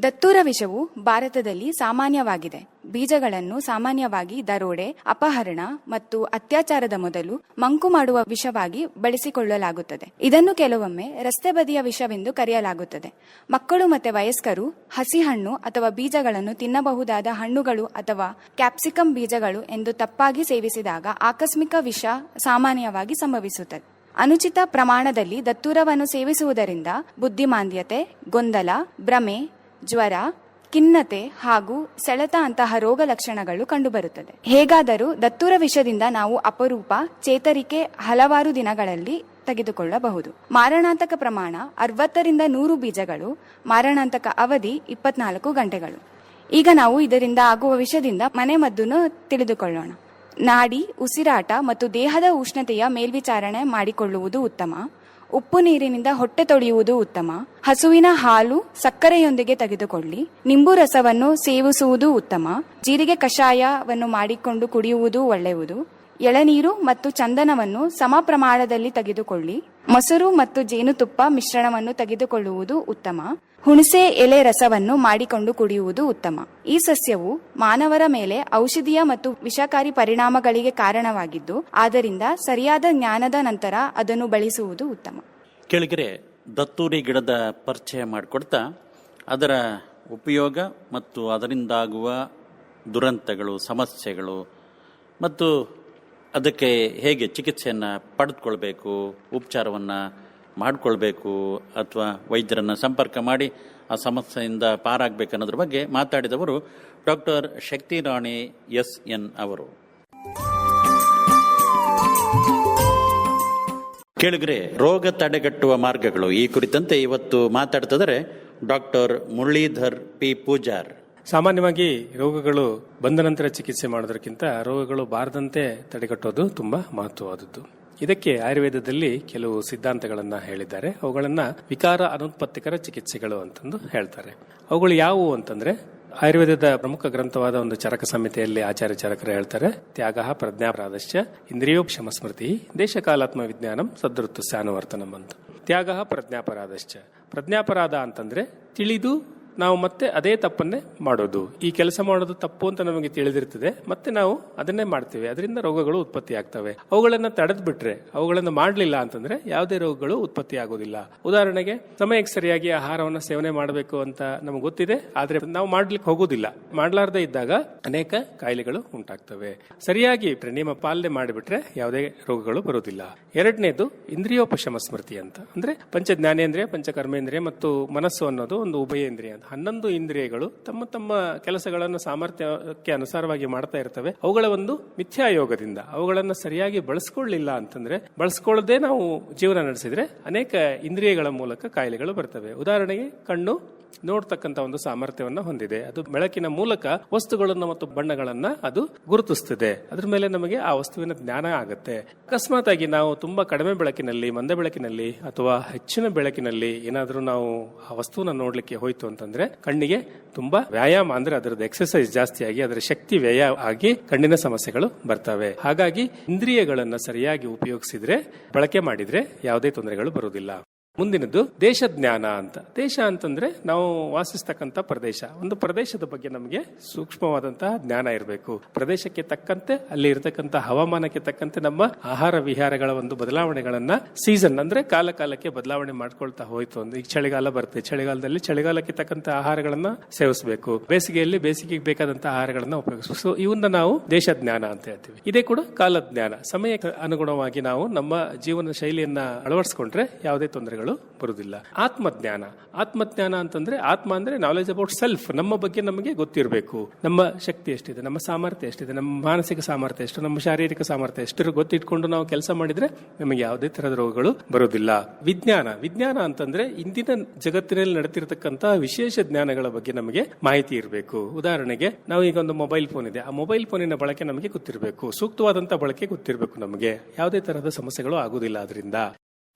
ದತ್ತೂರ ವಿಷವು ಭಾರತದಲ್ಲಿ ಸಾಮಾನ್ಯವಾಗಿದೆ. ಬೀಜಗಳನ್ನು ಸಾಮಾನ್ಯವಾಗಿ ದರೋಡೆ, ಅಪಹರಣ ಮತ್ತು ಅತ್ಯಾಚಾರದ ಮೊದಲು ಮಂಕು ಮಾಡುವ ವಿಷವಾಗಿ ಬಳಸಿಕೊಳ್ಳಲಾಗುತ್ತದೆ. ಇದನ್ನು ಕೆಲವೊಮ್ಮೆ ರಸ್ತೆ ಬದಿಯ ವಿಷವೆಂದು ಕರೆಯಲಾಗುತ್ತದೆ. ಮಕ್ಕಳು ಮತ್ತು ವಯಸ್ಕರು ಹಸಿ ಹಣ್ಣು ಅಥವಾ ಬೀಜಗಳನ್ನು ತಿನ್ನಬಹುದಾದ ಹಣ್ಣುಗಳು ಅಥವಾ ಕ್ಯಾಪ್ಸಿಕಂ ಬೀಜಗಳು ಎಂದು ತಪ್ಪಾಗಿ ಸೇವಿಸಿದಾಗ ಆಕಸ್ಮಿಕ ವಿಷ ಸಾಮಾನ್ಯವಾಗಿ ಸಂಭವಿಸುತ್ತದೆ. ಅನುಚಿತ ಪ್ರಮಾಣದಲ್ಲಿ ದತ್ತೂರವನ್ನು ಸೇವಿಸುವುದರಿಂದ ಬುದ್ಧಿಮಾಂದ್ಯತೆ, ಗೊಂದಲ, ಭ್ರಮೆ, ಜ್ವರ, ಖಿನ್ನತೆ ಹಾಗೂ ಸೆಳೆತ ಅಂತಹ ರೋಗ ಲಕ್ಷಣಗಳು ಕಂಡುಬರುತ್ತದೆ. ಹೇಗಾದರೂ ದತ್ತೂರ ವಿಷದಿಂದ ನಾವು ಅಪರೂಪ ಚೇತರಿಕೆ ಹಲವಾರು ದಿನಗಳಲ್ಲಿ ತೆಗೆದುಕೊಳ್ಳಬಹುದು. ಮಾರಣಾಂತಕ ಪ್ರಮಾಣ 60ರಿಂದ 100 ಬೀಜಗಳು, ಮಾರಣಾಂತಕ ಅವಧಿ 24 ಗಂಟೆಗಳು. ಈಗ ನಾವು ಇದರಿಂದ ಆಗುವ ವಿಷದಿಂದ ಮನೆಮದ್ದನ್ನು ತಿಳಿದುಕೊಳ್ಳೋಣ. ನಾಡಿ, ಉಸಿರಾಟ ಮತ್ತು ದೇಹದ ಉಷ್ಣತೆಯ ಮೇಲ್ವಿಚಾರಣೆ ಮಾಡಿಕೊಳ್ಳುವುದು ಉತ್ತಮ. ಉಪ್ಪು ನೀರಿನಿಂದ ಹೊಟ್ಟೆ ತೊಳೆಯುವುದು ಉತ್ತಮ. ಹಸುವಿನ ಹಾಲು ಸಕ್ಕರೆಯೊಂದಿಗೆ ತೆಗೆದುಕೊಳ್ಳಿ. ನಿಂಬು ರಸವನ್ನು ಸೇವಿಸುವುದು ಉತ್ತಮ. ಜೀರಿಗೆ ಕಷಾಯವನ್ನು ಮಾಡಿಕೊಂಡು ಕುಡಿಯುವುದು ಒಳ್ಳೆಯದು. ಎಳನೀರು ಮತ್ತು ಚಂದನವನ್ನು ಸಮ ಪ್ರಮಾಣದಲ್ಲಿ ತೆಗೆದುಕೊಳ್ಳಿ. ಮೊಸರು ಮತ್ತು ಜೇನುತುಪ್ಪ ಮಿಶ್ರಣವನ್ನು ತೆಗೆದುಕೊಳ್ಳುವುದು ಉತ್ತಮ. ಹುಣಸೆ ಎಲೆ ರಸವನ್ನು ಮಾಡಿಕೊಂಡು ಕುಡಿಯುವುದು ಉತ್ತಮ. ಈ ಸಸ್ಯವು ಮಾನವರ ಮೇಲೆ ಔಷಧೀಯ ಮತ್ತು ವಿಷಕಾರಿ ಪರಿಣಾಮಗಳಿಗೆ ಕಾರಣವಾಗಿದ್ದು, ಆದ್ದರಿಂದ ಸರಿಯಾದ ಜ್ಞಾನದ ನಂತರ ಅದನ್ನು ಬಳಸುವುದು ಉತ್ತಮ. ಕೆಳಗರೆ ದತ್ತೂರಿ ಗಿಡದ ಪರಿಚಯ ಮಾಡಿಕೊಡ್ತಾ ಅದರ ಉಪಯೋಗ ಮತ್ತು ಅದರಿಂದಾಗುವ ದುರಂತಗಳು, ಸಮಸ್ಯೆಗಳು ಮತ್ತು ಅದಕ್ಕೆ ಹೇಗೆ ಚಿಕಿತ್ಸೆಯನ್ನು ಪಡೆದುಕೊಳ್ಬೇಕು, ಉಪಚಾರವನ್ನು ಮಾಡಿಕೊಳ್ಬೇಕು ಅಥವಾ ವೈದ್ಯರನ್ನು ಸಂಪರ್ಕ ಮಾಡಿ ಆ ಸಮಸ್ಯೆಯಿಂದ ಪಾರಾಗಬೇಕನ್ನೋದ್ರ ಬಗ್ಗೆ ಮಾತಾಡಿದವರು ಡಾಕ್ಟರ್ ಶಕ್ತಿರಾಣಿ SN ಅವರು. ಕೇಳಿದ್ರೆ ರೋಗ ತಡೆಗಟ್ಟುವ ಮಾರ್ಗಗಳು ಈ ಕುರಿತಂತೆ ಇವತ್ತು ಮಾತಾಡ್ತಿದ್ದಾರೆ ಡಾಕ್ಟರ್ ಮುರಳೀಧರ್ P. ಪೂಜಾರ್. ಸಾಮಾನ್ಯವಾಗಿ ರೋಗಗಳು ಬಂದ ನಂತರ ಚಿಕಿತ್ಸೆ ಮಾಡೋದಕ್ಕಿಂತ ರೋಗಗಳು ಬಾರದಂತೆ ತಡೆಗಟ್ಟೋದು ತುಂಬಾ ಮಹತ್ವವಾದದ್ದು. ಇದಕ್ಕೆ ಆಯುರ್ವೇದದಲ್ಲಿ ಕೆಲವು ಸಿದ್ಧಾಂತಗಳನ್ನ ಹೇಳಿದ್ದಾರೆ. ಅವುಗಳನ್ನ ವಿಕಾರ ಅನುತ್ಪತ್ತಿಕರ ಚಿಕಿತ್ಸೆಗಳು ಅಂತಂದು ಹೇಳ್ತಾರೆ. ಅವುಗಳು ಯಾವುವು ಅಂತಂದ್ರೆ, ಆಯುರ್ವೇದದ ಪ್ರಮುಖ ಗ್ರಂಥವಾದ ಒಂದು ಚರಕ ಸಂಹಿತೆಯಲ್ಲಿ ಆಚಾರ್ಯ ಚರಕರು ಹೇಳ್ತಾರೆ, ತ್ಯಾಗ ಪ್ರಜ್ಞಾಪರಾಧಶ್ಚ ಇಂದ್ರಿಯೋಪಶಮ ಸ್ಮೃತಿ ದೇಶಕಾಲಾತ್ಮ ವಿಜ್ಞಾನಂ ಸದೃತ್ತಸ್ಯಾನುವರ್ತನಂ ಅಂತ. ತ್ಯಾಗ ಪ್ರಜ್ಞಾಪರಾಧಶ್ಚ, ಪ್ರಜ್ಞಾಪರಾಧ ಅಂತಂದ್ರೆ ತಿಳಿದು ನಾವು ಮತ್ತೆ ಅದೇ ತಪ್ಪನ್ನೇ ಮಾಡೋದು. ಈ ಕೆಲಸ ಮಾಡೋದು ತಪ್ಪು ಅಂತ ನಮಗೆ ತಿಳಿದಿರ್ತದೆ, ಮತ್ತೆ ನಾವು ಅದನ್ನೇ ಮಾಡ್ತೇವೆ, ಅದರಿಂದ ರೋಗಗಳು ಉತ್ಪತ್ತಿ ಆಗ್ತವೆ. ಅವುಗಳನ್ನ ತಡೆದು ಬಿಟ್ರೆ, ಅವುಗಳನ್ನ ಮಾಡಲಿಲ್ಲ ಅಂತಂದ್ರೆ ಯಾವುದೇ ರೋಗಗಳು ಉತ್ಪತ್ತಿ ಆಗೋದಿಲ್ಲ. ಉದಾಹರಣೆಗೆ, ಸಮಯಕ್ಕೆ ಸರಿಯಾಗಿ ಆಹಾರವನ್ನು ಸೇವನೆ ಮಾಡಬೇಕು ಅಂತ ನಮ್ಗೆ ಗೊತ್ತಿದೆ, ಆದ್ರೆ ನಾವು ಮಾಡ್ಲಿಕ್ಕೆ ಹೋಗೋದಿಲ್ಲ. ಮಾಡ್ಲಾರ್ದೆ ಇದ್ದಾಗ ಅನೇಕ ಕಾಯಿಲೆಗಳು ಉಂಟಾಗ್ತವೆ. ಸರಿಯಾಗಿ ನಿಯಮ ಪಾಲನೆ ಮಾಡಿಬಿಟ್ರೆ ಯಾವುದೇ ರೋಗಗಳು ಬರೋದಿಲ್ಲ. ಎರಡನೇದು ಇಂದ್ರಿಯೋಪಶಮ ಸ್ಮೃತಿ ಅಂತ. ಅಂದ್ರೆ ಪಂಚ ಜ್ಞಾನೇಂದ್ರಿಯ, ಪಂಚ ಕರ್ಮೇಂದ್ರಿಯ ಮತ್ತು ಮನಸ್ಸು ಅನ್ನೋದು ಒಂದು ಉಭಯೇಂದ್ರಿಯ. 11 ಇಂದ್ರಿಯಗಳು ತಮ್ಮ ತಮ್ಮ ಕೆಲಸಗಳನ್ನು ಸಾಮರ್ಥ್ಯಕ್ಕೆ ಅನುಸಾರವಾಗಿ ಮಾಡ್ತಾ ಇರ್ತವೆ. ಅವುಗಳ ಒಂದು ಮಿಥ್ಯಾಯೋಗದಿಂದ ಅವುಗಳನ್ನು ಸರಿಯಾಗಿ ಬಳಸ್ಕೊಳ್ಳಿಲ್ಲ ಅಂತಂದ್ರೆ, ಬಳಸ್ಕೊಳ್ಳದೆ ನಾವು ಜೀವನ ನಡೆಸಿದ್ರೆ ಅನೇಕ ಇಂದ್ರಿಯಗಳ ಮೂಲಕ ಕಾಯಿಲೆಗಳು ಬರ್ತವೆ. ಉದಾಹರಣೆಗೆ, ಕಣ್ಣು ನೋಡ್ತಕ್ಕಂಥ ಒಂದು ಸಾಮರ್ಥ್ಯವನ್ನ ಹೊಂದಿದೆ. ಅದು ಬೆಳಕಿನ ಮೂಲಕ ವಸ್ತುಗಳನ್ನು ಮತ್ತು ಬಣ್ಣಗಳನ್ನ ಅದು ಗುರುತಿಸ್ತದೆ. ಅದ್ರ ಮೇಲೆ ನಮಗೆ ಆ ವಸ್ತುವಿನ ಜ್ಞಾನ ಆಗುತ್ತೆ. ಅಕಸ್ಮಾತ್ ಆಗಿ ನಾವು ತುಂಬಾ ಕಡಿಮೆ ಬೆಳಕಿನಲ್ಲಿ, ಮಂದ ಬೆಳಕಿನಲ್ಲಿ ಅಥವಾ ಹೆಚ್ಚಿನ ಬೆಳಕಿನಲ್ಲಿ ಏನಾದ್ರೂ ನಾವು ಆ ವಸ್ತುವನ್ನ ನೋಡ್ಲಿಕ್ಕೆ ಹೋಯ್ತು ಅಂತಂದ್ರೆ ಕಣ್ಣಿಗೆ ತುಂಬಾ ವ್ಯಾಯಾಮ, ಅಂದ್ರೆ ಅದರದ್ದು ಎಕ್ಸರ್ಸೈಸ್ ಜಾಸ್ತಿ ಆಗಿ ಅದರ ಶಕ್ತಿ ವ್ಯಯ ಆಗಿ ಕಣ್ಣಿನ ಸಮಸ್ಯೆಗಳು ಬರ್ತವೆ. ಹಾಗಾಗಿ ಇಂದ್ರಿಯಗಳನ್ನ ಸರಿಯಾಗಿ ಉಪಯೋಗಿಸಿದ್ರೆ, ಬಳಕೆ ಮಾಡಿದ್ರೆ ಯಾವುದೇ ತೊಂದರೆಗಳು ಬರುವುದಿಲ್ಲ. ಮುಂದಿನದ್ದು ದೇಶ ಜ್ಞಾನ ಅಂತ. ದೇಶ ಅಂತಂದ್ರೆ ನಾವು ವಾಸಿಸ್ತಕ್ಕಂಥ ಪ್ರದೇಶ. ಒಂದು ಪ್ರದೇಶದ ಬಗ್ಗೆ ನಮಗೆ ಸೂಕ್ಷ್ಮವಾದಂತಹ ಜ್ಞಾನ ಇರಬೇಕು. ಪ್ರದೇಶಕ್ಕೆ ತಕ್ಕಂತೆ, ಅಲ್ಲಿ ಇರತಕ್ಕಂಥ ಹವಾಮಾನಕ್ಕೆ ತಕ್ಕಂತೆ ನಮ್ಮ ಆಹಾರ ವಿಹಾರಗಳ ಒಂದು ಬದಲಾವಣೆಗಳನ್ನ ಸೀಸನ್ ಅಂದ್ರೆ ಕಾಲ ಕಾಲಕ್ಕೆ ಬದಲಾವಣೆ ಮಾಡ್ಕೊಳ್ತಾ ಹೋಯ್ತು ಅಂದ್ರೆ, ಈಗ ಚಳಿಗಾಲ ಬರುತ್ತೆ, ಚಳಿಗಾಲದಲ್ಲಿ ಚಳಿಗಾಲಕ್ಕೆ ತಕ್ಕಂತ ಆಹಾರಗಳನ್ನ ಸೇವಿಸಬೇಕು, ಬೇಸಿಗೆಯಲ್ಲಿ ಬೇಸಿಗೆಗೆ ಬೇಕಾದಂತಹ ಆಹಾರಗಳನ್ನ ಉಪಯೋಗಿಸಬೇಕು. ಸೊ ಇವನ್ನ ನಾವು ದೇಶ ಜ್ಞಾನ ಅಂತ ಹೇಳ್ತೀವಿ. ಇದೇ ಕೂಡ ಕಾಲಜ್ಞಾನ. ಸಮಯಕ್ಕೆ ಅನುಗುಣವಾಗಿ ನಾವು ನಮ್ಮ ಜೀವನ ಶೈಲಿಯನ್ನ ಅಳವಡಿಸಿಕೊಂಡ್ರೆ ಯಾವುದೇ ತೊಂದರೆಗಳು ಬರುವುದಿಲ್ಲ. ಆತ್ಮಜ್ಞಾನ. ಆತ್ಮಜ್ಞಾನ ಅಂತಂದ್ರೆ, ಆತ್ಮ ಅಂದ್ರೆ ನಾಲೆಜ್ ಅಬೌಟ್ ಸೆಲ್ಫ್. ನಮ್ಮ ಬಗ್ಗೆ ನಮಗೆ ಗೊತ್ತಿರಬೇಕು. ನಮ್ಮ ಶಕ್ತಿ ಎಷ್ಟಿದೆ, ನಮ್ಮ ಸಾಮರ್ಥ್ಯ ಎಷ್ಟಿದೆ, ನಮ್ಮ ಮಾನಸಿಕ ಸಾಮರ್ಥ್ಯ ಎಷ್ಟು, ನಮ್ಮ ಶಾರೀರಿಕ ಸಾಮರ್ಥ್ಯ ಎಷ್ಟು ಗೊತ್ತಿಟ್ಕೊಂಡು ನಾವು ಕೆಲಸ ಮಾಡಿದ್ರೆ ನಮಗೆ ಯಾವುದೇ ತರಹದ ರೋಗಗಳು ಬರೋದಿಲ್ಲ. ವಿಜ್ಞಾನ. ವಿಜ್ಞಾನ ಅಂತಂದ್ರೆ ಇಂದಿನ ಜಗತ್ತಿನಲ್ಲಿ ನಡೆತಿರತಕ್ಕಂತಹ ವಿಶೇಷ ಜ್ಞಾನಗಳ ಬಗ್ಗೆ ನಮಗೆ ಮಾಹಿತಿ ಇರಬೇಕು. ಉದಾಹರಣೆಗೆ, ನಾವು ಈಗ ಒಂದು ಮೊಬೈಲ್ ಫೋನ್ ಇದೆ, ಆ ಮೊಬೈಲ್ ಫೋನಿನ ಬಳಕೆ ನಮಗೆ ಗೊತ್ತಿರಬೇಕು, ಸೂಕ್ತವಾದಂತಹ ಬಳಕೆ ಗೊತ್ತಿರಬೇಕು. ನಮಗೆ ಯಾವುದೇ ತರಹದ ಸಮಸ್ಯೆಗಳು ಆಗುದಿಲ್ಲ ಅದರಿಂದ.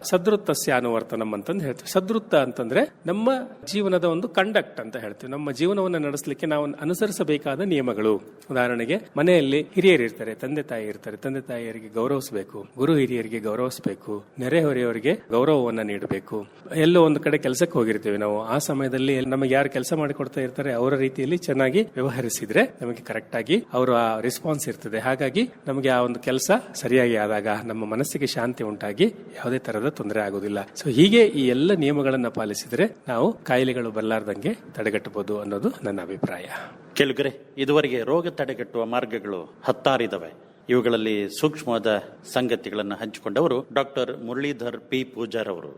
ಸದೃತ್ತಸ್ಯ ಅನುವರ್ತನಂ ಅಂತಂದು ಹೇಳ್ತೀವಿ. ಸದೃತ್ತ ಅಂತಂದ್ರೆ ನಮ್ಮ ಜೀವನದ ಒಂದು ಕಂಡಕ್ಟ್ ಅಂತ ಹೇಳ್ತೀವಿ. ನಮ್ಮ ಜೀವನವನ್ನು ನಡೆಸಲಿಕ್ಕೆ ನಾವು ಅನುಸರಿಸಬೇಕಾದ ನಿಯಮಗಳು. ಉದಾಹರಣೆಗೆ ಮನೆಯಲ್ಲಿ ಹಿರಿಯರು ಇರ್ತಾರೆ, ತಂದೆ ತಾಯಿ ಇರ್ತಾರೆ. ತಂದೆ ತಾಯಿಯರಿಗೆ ಗೌರವಿಸಬೇಕು, ಗುರು ಹಿರಿಯರಿಗೆ ಗೌರವಿಸಬೇಕು, ನೆರೆಹೊರೆಯವರಿಗೆ ಗೌರವವನ್ನ ನೀಡಬೇಕು. ಎಲ್ಲೋ ಒಂದು ಕಡೆ ಕೆಲಸಕ್ಕೆ ಹೋಗಿರ್ತೀವಿ ನಾವು, ಆ ಸಮಯದಲ್ಲಿ ನಮಗೆ ಯಾರು ಕೆಲಸ ಮಾಡಿಕೊಡ್ತಾ ಇರ್ತಾರೆ ಅವರ ರೀತಿಯಲ್ಲಿ ಚೆನ್ನಾಗಿ ವ್ಯವಹರಿಸಿದ್ರೆ ನಮಗೆ ಕರೆಕ್ಟ್ ಆಗಿ ಅವರ ರೆಸ್ಪಾನ್ಸ್ ಇರ್ತದೆ. ಹಾಗಾಗಿ ನಮಗೆ ಆ ಒಂದು ಕೆಲಸ ಸರಿಯಾಗಿ ಆದಾಗ ನಮ್ಮ ಮನಸ್ಸಿಗೆ ಶಾಂತಿ ಉಂಟಾಗಿ ಯಾವುದೇ ತರಹದ ತೊಂದರೆ ಆಗುದಿಲ್ಲ. ಸೊ ಹೀಗೆ ಈ ಎಲ್ಲ ನಿಯಮಗಳನ್ನ ಪಾಲಿಸಿದ್ರೆ ನಾವು ಕಾಯಿಲೆಗಳು ಬರಲಾರ್ದಂಗೆ ತಡೆಗಟ್ಟಬಹುದು ಅನ್ನೋದು ನನ್ನ ಅಭಿಪ್ರಾಯ. ಕೇಳುಗರೆ, ಇದುವರೆಗೆ ರೋಗ ತಡೆಗಟ್ಟುವ ಮಾರ್ಗಗಳು 16 ಇದಾವೆ. ಇವುಗಳಲ್ಲಿ ಸೂಕ್ಷ್ಮವಾದ ಸಂಗತಿಗಳನ್ನು ಹಂಚಿಕೊಂಡವರು ಡಾಕ್ಟರ್ ಮುರಳೀಧರ್ ಪಿ ಪೂಜಾರ್ ಅವರು.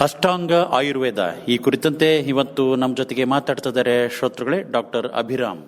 ಅಷ್ಟಾಂಗ ಆಯುರ್ವೇದ ಈ ಕುರಿತಂತೆ ಇವತ್ತು ನಮ್ಮ ಜೊತೆಗೆ ಮಾತಾಡ್ತಿದ್ದಾರೆ ಶ್ರೋತೃಗಳೇ ಡಾಕ್ಟರ್ ಅಭಿರಾಮ್.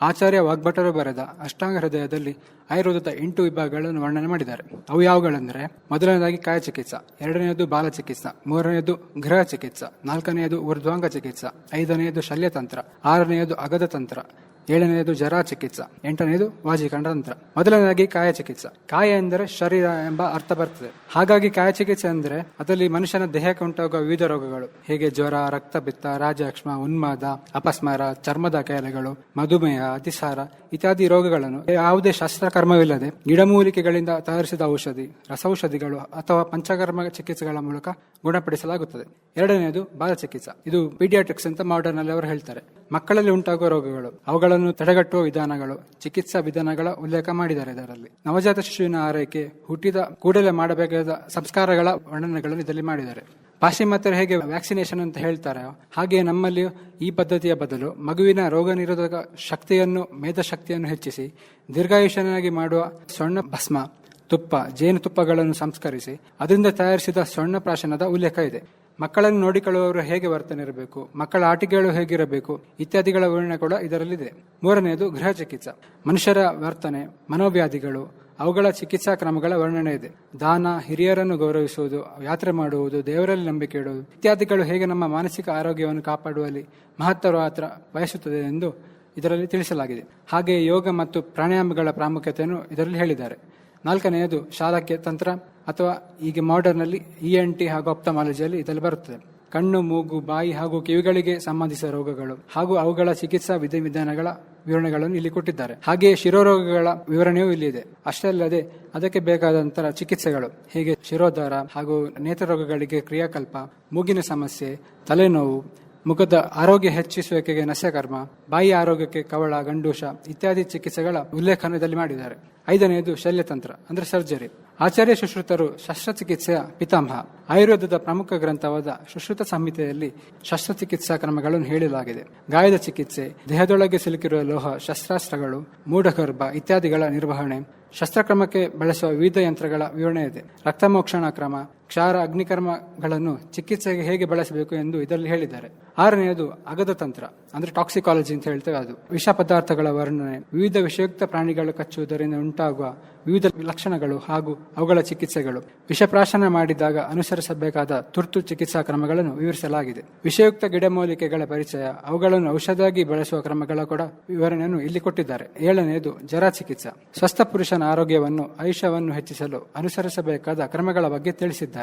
ಆಚಾರ್ಯ ವಾಗ್ಭಟರು ಬರೆದ ಅಷ್ಟಾಂಗ ಹೃದಯದಲ್ಲಿ ಆಯುರ್ವೇದದ 8 ವಿಭಾಗಗಳನ್ನು ವರ್ಣನೆ ಮಾಡಿದ್ದಾರೆ. ಅವು ಯಾವುಗಳೆಂದರೆ, ಮೊದಲನೇದಾಗಿ ಕಾಯ ಚಿಕಿತ್ಸಾ, ಎರಡನೆಯದು ಬಾಲ ಚಿಕಿತ್ಸಾ, ಮೂರನೆಯದು ಗೃಹ ಚಿಕಿತ್ಸಾ, ನಾಲ್ಕನೆಯದು ಊರ್ಧ್ವಾಂಗ ಚಿಕಿತ್ಸಾ, 5ನೆಯದು ಶಲ್ಯತಂತ್ರ, 6ನೆಯದು ಅಗದ ತಂತ್ರ, 7ನೆಯದು ಜರಾ ಚಿಕಿತ್ಸಾ, 8ನೆಯದು ವಾಜಿಕಂಡ ತಂತ್ರ. ಮೊದಲನೇದಾಗಿ ಕಾಯ ಚಿಕಿತ್ಸಾ. ಕಾಯ ಎಂದರೆ ಶರೀರ ಎಂಬ ಅರ್ಥ ಬರ್ತದೆ. ಹಾಗಾಗಿ ಕಾಯ ಚಿಕಿತ್ಸೆ ಅಂದರೆ ಅದರಲ್ಲಿ ಮನುಷ್ಯನ ದೇಹಕ್ಕೆ ಉಂಟಾಗುವ ವಿವಿಧ ರೋಗಗಳು, ಹೇಗೆ ಜ್ವರ, ರಕ್ತಪಿತ್ತ, ರಾಜಾಕ್ಷ್ಮ, ಉನ್ಮಾದ, ಅಪಸ್ಮಾರ, ಚರ್ಮದ ಕಾಯಿಲೆಗಳು, ಮಧುಮೇಹ, ಅತಿಸಾರ ಇತ್ಯಾದಿ ರೋಗಗಳನ್ನು ಯಾವುದೇ ಶಸ್ತ್ರಕರ್ಮವಿಲ್ಲದೆ ಗಿಡಮೂಲಿಕೆಗಳಿಂದ ತಯಾರಿಸಿದ ಔಷಧಿ, ರಸೌಷಧಿಗಳು ಅಥವಾ ಪಂಚಕರ್ಮ ಚಿಕಿತ್ಸೆಗಳ ಮೂಲಕ ಗುಣಪಡಿಸಲಾಗುತ್ತದೆ. ಎರಡನೆಯದು ಬಾಲ ಚಿಕಿತ್ಸಾ. ಇದು ಪೀಡಿಯಾಟ್ರಿಕ್ಸ್ ಅಂತ ಮಾಡರ್ನ್ ಅಲ್ಲಿ ಅವರು ಹೇಳ್ತಾರೆ. ಮಕ್ಕಳಲ್ಲಿ ಉಂಟಾಗುವ ರೋಗಗಳು, ಅವುಗಳನ್ನು ತಡೆಗಟ್ಟುವ ವಿಧಾನಗಳು, ಚಿಕಿತ್ಸಾ ವಿಧಾನಗಳ ಉಲ್ಲೇಖ ಮಾಡಿದ್ದಾರೆ. ಇದರಲ್ಲಿ ನವಜಾತ ಶಿಶುವಿನ ಆರೈಕೆ, ಹುಟ್ಟಿದ ಕೂಡಲೇ ಮಾಡಬೇಕಾದ ಸಂಸ್ಕಾರಗಳ ವರ್ಣನೆಗಳನ್ನು ಇದರಲ್ಲಿ ಮಾಡಿದ್ದಾರೆ. ಪಾಶ್ಚಿಮಾತ್ಯರು ಹೇಗೆ ವ್ಯಾಕ್ಸಿನೇಷನ್ ಅಂತ ಹೇಳ್ತಾರೆ, ಹಾಗೆ ನಮ್ಮಲ್ಲಿ ಈ ಪದ್ಧತಿಯ ಬದಲು ಮಗುವಿನ ರೋಗ ನಿರೋಧಕ ಶಕ್ತಿಯನ್ನು, ಮೇಧಶಕ್ತಿಯನ್ನು ಹೆಚ್ಚಿಸಿ ದೀರ್ಘಾಯುಷ್ಯನಾಗಿ ಮಾಡುವ ಸೊಣ್ಣ ಭಸ್ಮ, ತುಪ್ಪ, ಜೇನುತುಪ್ಪಗಳನ್ನು ಸಂಸ್ಕರಿಸಿ ಅದರಿಂದ ತಯಾರಿಸಿದ ಸೊಣ್ಣ ಪ್ರಾಶನದ ಉಲ್ಲೇಖ ಇದೆ. ಮಕ್ಕಳನ್ನು ನೋಡಿಕೊಳ್ಳುವವರು ಹೇಗೆ ವರ್ತನೆ ಇರಬೇಕು, ಮಕ್ಕಳ ಆಟಿಕೆಗಳು ಹೇಗಿರಬೇಕು ಇತ್ಯಾದಿಗಳ ವಿವರಣೆ ಕೂಡ ಇದರಲ್ಲಿದೆ. ಮೂರನೆಯದು ಗೃಹ ಚಿಕಿತ್ಸಾ. ಮನುಷ್ಯರ ವರ್ತನೆ, ಮನೋವ್ಯಾಧಿಗಳು, ಅವುಗಳ ಚಿಕಿತ್ಸಾ ಕ್ರಮಗಳ ವರ್ಣನೆ ಇದೆ. ದಾನ, ಹಿರಿಯರನ್ನು ಗೌರವಿಸುವುದು, ಯಾತ್ರೆ ಮಾಡುವುದು, ದೇವರಲ್ಲಿ ನಂಬಿಕೆ ಇಡುವುದು ಇತ್ಯಾದಿಗಳು ಹೇಗೆ ನಮ್ಮ ಮಾನಸಿಕ ಆರೋಗ್ಯವನ್ನು ಕಾಪಾಡುವಲ್ಲಿ ಮಹತ್ತರ ಪಾತ್ರ ವಹಿಸುತ್ತದೆ ಎಂದು ಇದರಲ್ಲಿ ತಿಳಿಸಲಾಗಿದೆ. ಹಾಗೆಯೇ ಯೋಗ ಮತ್ತು ಪ್ರಾಣಾಯಾಮಗಳ ಪ್ರಾಮುಖ್ಯತೆಯನ್ನು ಇದರಲ್ಲಿ ಹೇಳಿದ್ದಾರೆ. ನಾಲ್ಕನೆಯದು ಶಾಲಕ್ಯ ತಂತ್ರ ಅಥವಾ ಈಗ ಮಾಡರ್ನ್ ಅಲ್ಲಿ ENT ಹಾಗೂ ಆಪ್ಥಮಾಲಜಿಯಲ್ಲಿ ಇದರಲ್ಲಿ ಬರುತ್ತದೆ. ಕಣ್ಣು, ಮೂಗು, ಬಾಯಿ ಹಾಗೂ ಕಿವಿಗಳಿಗೆ ಸಂಬಂಧಿಸಿದ ರೋಗಗಳು ಹಾಗೂ ಅವುಗಳ ಚಿಕಿತ್ಸಾ ವಿಧಿವಿಧಾನಗಳ ವಿವರಣೆಗಳನ್ನು ಇಲ್ಲಿ ಕೊಟ್ಟಿದ್ದಾರೆ. ಹಾಗೆಯೇ ಶಿರೋರೋಗಗಳ ವಿವರಣೆಯೂ ಇಲ್ಲಿ ಇದೆ. ಅಷ್ಟೇ ಅಲ್ಲದೆ ಅದಕ್ಕೆ ಬೇಕಾದಂತಹ ಚಿಕಿತ್ಸೆಗಳು, ಹೇಗೆ ಶಿರೋದ್ಧಾರ ಹಾಗೂ ನೇತ್ರರೋಗಗಳಿಗೆ ಕ್ರಿಯಾಕಲ್ಪ, ಮೂಗಿನ ಸಮಸ್ಯೆ, ತಲೆನೋವು, ಮುಖದ ಆರೋಗ್ಯ ಹೆಚ್ಚಿಸುವಿಕೆಗೆ ನಸ್ಯಕರ್ಮ, ಬಾಯಿ ಆರೋಗ್ಯಕ್ಕೆ ಕವಳ, ಗಂಡೂಷ ಇತ್ಯಾದಿ ಚಿಕಿತ್ಸೆಗಳ ಉಲ್ಲೇಖನದಲ್ಲಿ ಮಾಡಿದ್ದಾರೆ. 5ನೆಯದು ಶಲ್ಯತಂತ್ರ ಅಂದ್ರೆ ಸರ್ಜರಿ. ಆಚಾರ್ಯ ಸುಶ್ರುತರು ಶಸ್ತ್ರಚಿಕಿತ್ಸೆಯ ಪಿತಾಮಹ. ಆಯುರ್ವೇದದ ಪ್ರಮುಖ ಗ್ರಂಥವಾದ ಸುಶ್ರುತ ಸಂಹಿತೆಯಲ್ಲಿ ಶಸ್ತ್ರಚಿಕಿತ್ಸಾ ಕ್ರಮಗಳನ್ನು ಹೇಳಲಾಗಿದೆ. ಗಾಯದ ಚಿಕಿತ್ಸೆ, ದೇಹದೊಳಗೆ ಸಿಲುಕಿರುವ ಲೋಹ, ಶಸ್ತ್ರಾಸ್ತ್ರಗಳು, ಮೂಢಗರ್ಭ ಇತ್ಯಾದಿಗಳ ನಿರ್ವಹಣೆ, ಶಸ್ತ್ರಕ್ರಮಕ್ಕೆ ಬಳಸುವ ವಿವಿಧ ಯಂತ್ರಗಳ ವಿವರಣೆ ಇದೆ. ರಕ್ತಮೋಕ್ಷಣ ಕ್ರಮ, ಕ್ಷಾರ, ಅಗ್ನಿಕರ್ಮಗಳನ್ನು ಚಿಕಿತ್ಸೆಗೆ ಹೇಗೆ ಬಳಸಬೇಕು ಎಂದು ಇದರಲ್ಲಿ ಹೇಳಿದ್ದಾರೆ. 6ನೆಯದು ಅಗದ ತಂತ್ರ ಅಂದ್ರೆ ಟಾಕ್ಸಿಕಾಲಜಿ ಅಂತ ಹೇಳ್ತೇವೆ. ಅದು ವಿಷ ಪದಾರ್ಥಗಳ ವರ್ಣನೆ, ವಿವಿಧ ವಿಷಯುಕ್ತ ಪ್ರಾಣಿಗಳು ಕಚ್ಚುವುದರಿಂದ ಉಂಟಾಗುವ ವಿವಿಧ ಲಕ್ಷಣಗಳು ಹಾಗೂ ಅವುಗಳ ಚಿಕಿತ್ಸೆಗಳು, ವಿಷಪ್ರಾಶನ ಮಾಡಿದಾಗ ಅನುಸರಿಸಬೇಕಾದ ತುರ್ತು ಚಿಕಿತ್ಸಾ ಕ್ರಮಗಳನ್ನು ವಿವರಿಸಲಾಗಿದೆ. ವಿಷಯುಕ್ತ ಗಿಡಮೂಲಿಕೆಗಳ ಪರಿಚಯ, ಅವುಗಳನ್ನು ಔಷಧಿಯಾಗಿ ಬಳಸುವ ಕ್ರಮಗಳ ಕೂಡ ವಿವರಣೆಯನ್ನು ಇಲ್ಲಿ ಕೊಟ್ಟಿದ್ದಾರೆ. 7ನೆಯದು ಜರಾ ಚಿಕಿತ್ಸಾ. ಸ್ವಸ್ಥ ಪುರುಷನ ಆರೋಗ್ಯವನ್ನು, ಆಯುಷ್ಯವನ್ನು ಹೆಚ್ಚಿಸಲು ಅನುಸರಿಸಬೇಕಾದ ಕ್ರಮಗಳ ಬಗ್ಗೆ ತಿಳಿಸಿದ್ದಾರೆ.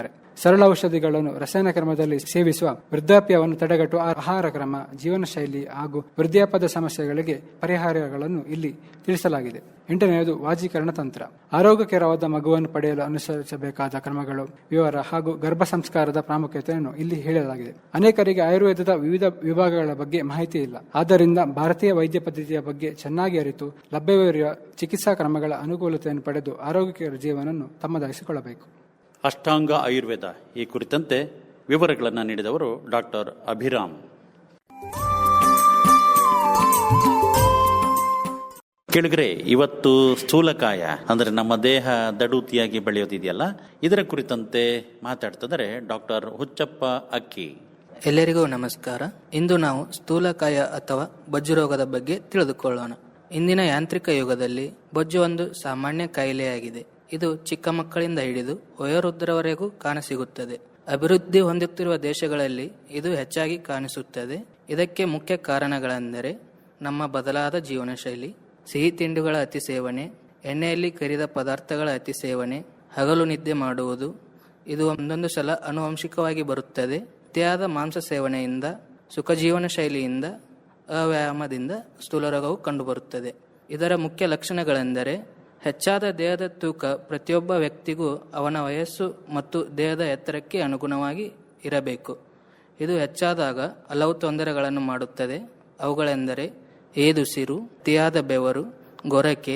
ಸರಳ ಔಷಧಿಗಳನ್ನು ರಸಾಯನ ಕ್ರಮದಲ್ಲಿ ಸೇವಿಸುವ, ವೃದ್ಧಾಪ್ಯವನ್ನು ತಡೆಗಟ್ಟುವ ಆಹಾರ ಕ್ರಮ, ಜೀವನ ಶೈಲಿ ಹಾಗೂ ವೃದ್ಧಾಪ್ಯದ ಸಮಸ್ಯೆಗಳಿಗೆ ಪರಿಹಾರಗಳನ್ನು ಇಲ್ಲಿ ತಿಳಿಸಲಾಗಿದೆ. 8ನೆಯದು ವಾಜೀಕರಣ ತಂತ್ರ. ಆರೋಗ್ಯಕರವಾದ ಮಗುವನ್ನು ಪಡೆಯಲು ಅನುಸರಿಸಬೇಕಾದ ಕ್ರಮಗಳು, ವಿವರ ಹಾಗೂ ಗರ್ಭ ಸಂಸ್ಕಾರದ ಪ್ರಾಮುಖ್ಯತೆಯನ್ನು ಇಲ್ಲಿ ಹೇಳಲಾಗಿದೆ. ಅನೇಕರಿಗೆ ಆಯುರ್ವೇದದ ವಿವಿಧ ವಿಭಾಗಗಳ ಬಗ್ಗೆ ಮಾಹಿತಿ ಇಲ್ಲ. ಆದ್ದರಿಂದ ಭಾರತೀಯ ವೈದ್ಯ ಪದ್ಧತಿಯ ಬಗ್ಗೆ ಚೆನ್ನಾಗಿ ಅರಿತು ಲಭ್ಯವಿರುವ ಚಿಕಿತ್ಸಾ ಕ್ರಮಗಳ ಅನುಕೂಲತೆಯನ್ನು ಪಡೆದು ಆರೋಗ್ಯಕರ ಜೀವನವನ್ನು ತಮ್ಮದಾಗಿಸಿಕೊಳ್ಳಬೇಕು. ಅಷ್ಟಾಂಗ ಆಯುರ್ವೇದ ಈ ಕುರಿತಂತೆ ವಿವರಗಳನ್ನು ನೀಡಿದವರು ಡಾಕ್ಟರ್ ಅಭಿರಾಮ್. ಕೇಳಿದ್ರೆ ಇವತ್ತು ಸ್ಥೂಲಕಾಯ ಅಂದ್ರೆ ನಮ್ಮ ದೇಹ ದಡೂತಿಯಾಗಿ ಬೆಳೆಯೋದಿದೆಯಲ್ಲ, ಇದರ ಕುರಿತಂತೆ ಮಾತಾಡ್ತಿದ್ದಾರೆ ಡಾಕ್ಟರ್ ಹುಚ್ಚಪ್ಪ ಅಕ್ಕಿ. ಎಲ್ಲರಿಗೂ ನಮಸ್ಕಾರ. ಇಂದು ನಾವು ಸ್ಥೂಲಕಾಯ ಅಥವಾ ಬೊಜ್ಜು ರೋಗದ ಬಗ್ಗೆ ತಿಳಿದುಕೊಳ್ಳೋಣ. ಇಂದಿನ ಯಾಂತ್ರಿಕ ಯುಗದಲ್ಲಿ ಬೊಜ್ಜು ಒಂದು ಸಾಮಾನ್ಯ ಕಾಯಿಲೆಯಾಗಿದೆ. ಇದು ಚಿಕ್ಕ ಮಕ್ಕಳಿಂದ ಹಿಡಿದು ವಯೋವೃದ್ಧರವರೆಗೂ ಕಾಣಸಿಗುತ್ತದೆ. ಅಭಿವೃದ್ಧಿ ಹೊಂದುತ್ತಿರುವ ದೇಶಗಳಲ್ಲಿ ಇದು ಹೆಚ್ಚಾಗಿ ಕಾಣಿಸುತ್ತದೆ. ಇದಕ್ಕೆ ಮುಖ್ಯ ಕಾರಣಗಳೆಂದರೆ ನಮ್ಮ ಬದಲಾದ ಜೀವನ ಶೈಲಿ, ಸಿಹಿ ತಿಂಡಿಗಳ ಅತಿ ಸೇವನೆ, ಎಣ್ಣೆಯಲ್ಲಿ ಕರಿದ ಪದಾರ್ಥಗಳ ಅತಿ ಸೇವನೆ, ಹಗಲು ನಿದ್ದೆ ಮಾಡುವುದು, ಇದು ಒಂದೊಂದು ಸಲ ಆನುವಂಶಿಕವಾಗಿ ಬರುತ್ತದೆ. ಅತಿಯಾದ ಮಾಂಸ ಸೇವನೆಯಿಂದ, ಸುಖಜೀವನ ಶೈಲಿಯಿಂದ, ಅವ್ಯಾಯಾಮದಿಂದ ಸ್ಥೂಲ ರೋಗವು ಕಂಡುಬರುತ್ತದೆ. ಇದರ ಮುಖ್ಯ ಲಕ್ಷಣಗಳೆಂದರೆ ಹೆಚ್ಚಾದ ದೇಹದ ತೂಕ ಪ್ರತಿಯೊಬ್ಬ ವ್ಯಕ್ತಿಗೂ ಅವನ ವಯಸ್ಸು ಮತ್ತು ದೇಹದ ಎತ್ತರಕ್ಕೆ ಅನುಗುಣವಾಗಿ ಇರಬೇಕು. ಇದು ಹೆಚ್ಚಾದಾಗ ಹಲವು ತೊಂದರೆಗಳನ್ನು ಮಾಡುತ್ತದೆ. ಅವುಗಳೆಂದರೆ ಏದುಸಿರು, ಅತಿಯಾದ ಬೆವರು, ಗೊರಕೆ,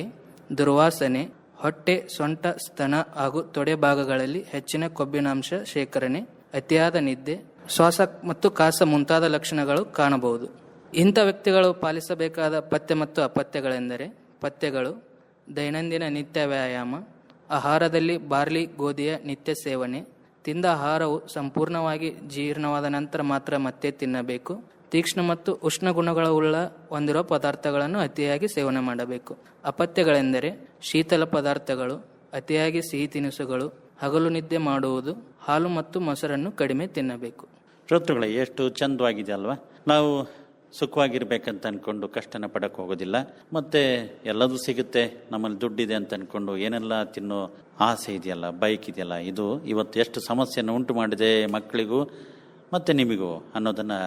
ದುರ್ವಾಸನೆ, ಹೊಟ್ಟೆ, ಸೊಂಟ, ಸ್ತನ ಹಾಗೂ ತೊಡೆ ಭಾಗಗಳಲ್ಲಿ ಹೆಚ್ಚಿನ ಕೊಬ್ಬಿನಾಂಶ ಶೇಖರಣೆ, ಅತಿಯಾದ ನಿದ್ದೆ, ಶ್ವಾಸ ಮತ್ತು ಕಾಸ ಮುಂತಾದ ಲಕ್ಷಣಗಳು ಕಾಣಬಹುದು. ಇಂಥ ವ್ಯಕ್ತಿಗಳು ಪಾಲಿಸಬೇಕಾದ ಪಥ್ಯ ಮತ್ತು ಅಪಥ್ಯಗಳೆಂದರೆ ಪಥ್ಯಗಳು: ದೈನಂದಿನ ನಿತ್ಯ ವ್ಯಾಯಾಮ, ಆಹಾರದಲ್ಲಿ ಬಾರ್ಲಿ ಗೋಧಿಯ ನಿತ್ಯ ಸೇವನೆ, ತಿಂದ ಆಹಾರವು ಸಂಪೂರ್ಣವಾಗಿ ಜೀರ್ಣವಾದ ನಂತರ ಮಾತ್ರ ಮತ್ತೆ ತಿನ್ನಬೇಕು, ತೀಕ್ಷ್ಣ ಮತ್ತು ಉಷ್ಣ ಗುಣಗಳುಳ್ಳ ಹೊಂದಿರುವ ಪದಾರ್ಥಗಳನ್ನು ಅತಿಯಾಗಿ ಸೇವನೆ ಮಾಡಬೇಕು. ಅಪಥ್ಯಗಳೆಂದರೆ ಶೀತಲ ಪದಾರ್ಥಗಳು, ಅತಿಯಾಗಿ ಸಿಹಿ ತಿನಿಸುಗಳು, ಹಗಲು ನಿದ್ದೆ ಮಾಡುವುದು, ಹಾಲು ಮತ್ತು ಮೊಸರನ್ನು ಕಡಿಮೆ ತಿನ್ನಬೇಕು. ಶ್ರೋತೃಗಳೇ, ಎಷ್ಟು ಚಂದವಾಗಿದೆ ಅಲ್ವಾ? ನಾವು ಸುಖವಾಗಿರ್ಬೇಕಂತ ಅಂದ್ಕೊಂಡು ಕಷ್ಟನ ಪಡಕ್ಕೆ ಹೋಗೋದಿಲ್ಲ, ಮತ್ತು ಎಲ್ಲದೂ ಸಿಗುತ್ತೆ, ನಮ್ಮಲ್ಲಿ ದುಡ್ಡಿದೆ ಅಂತ ಅಂದ್ಕೊಂಡು ಏನೆಲ್ಲ ತಿನ್ನೋ ಆಸೆ ಇದೆಯಲ್ಲ, ಬೈಕ್ ಇದೆಯಲ್ಲ, ಇದು ಇವತ್ತು ಎಷ್ಟು ಸಮಸ್ಯೆಯನ್ನು ಉಂಟು ಮಾಡಿದೆ ಮಕ್ಕಳಿಗೂ ಮತ್ತು ನಿಮಗೂ ಅನ್ನೋದನ್ನು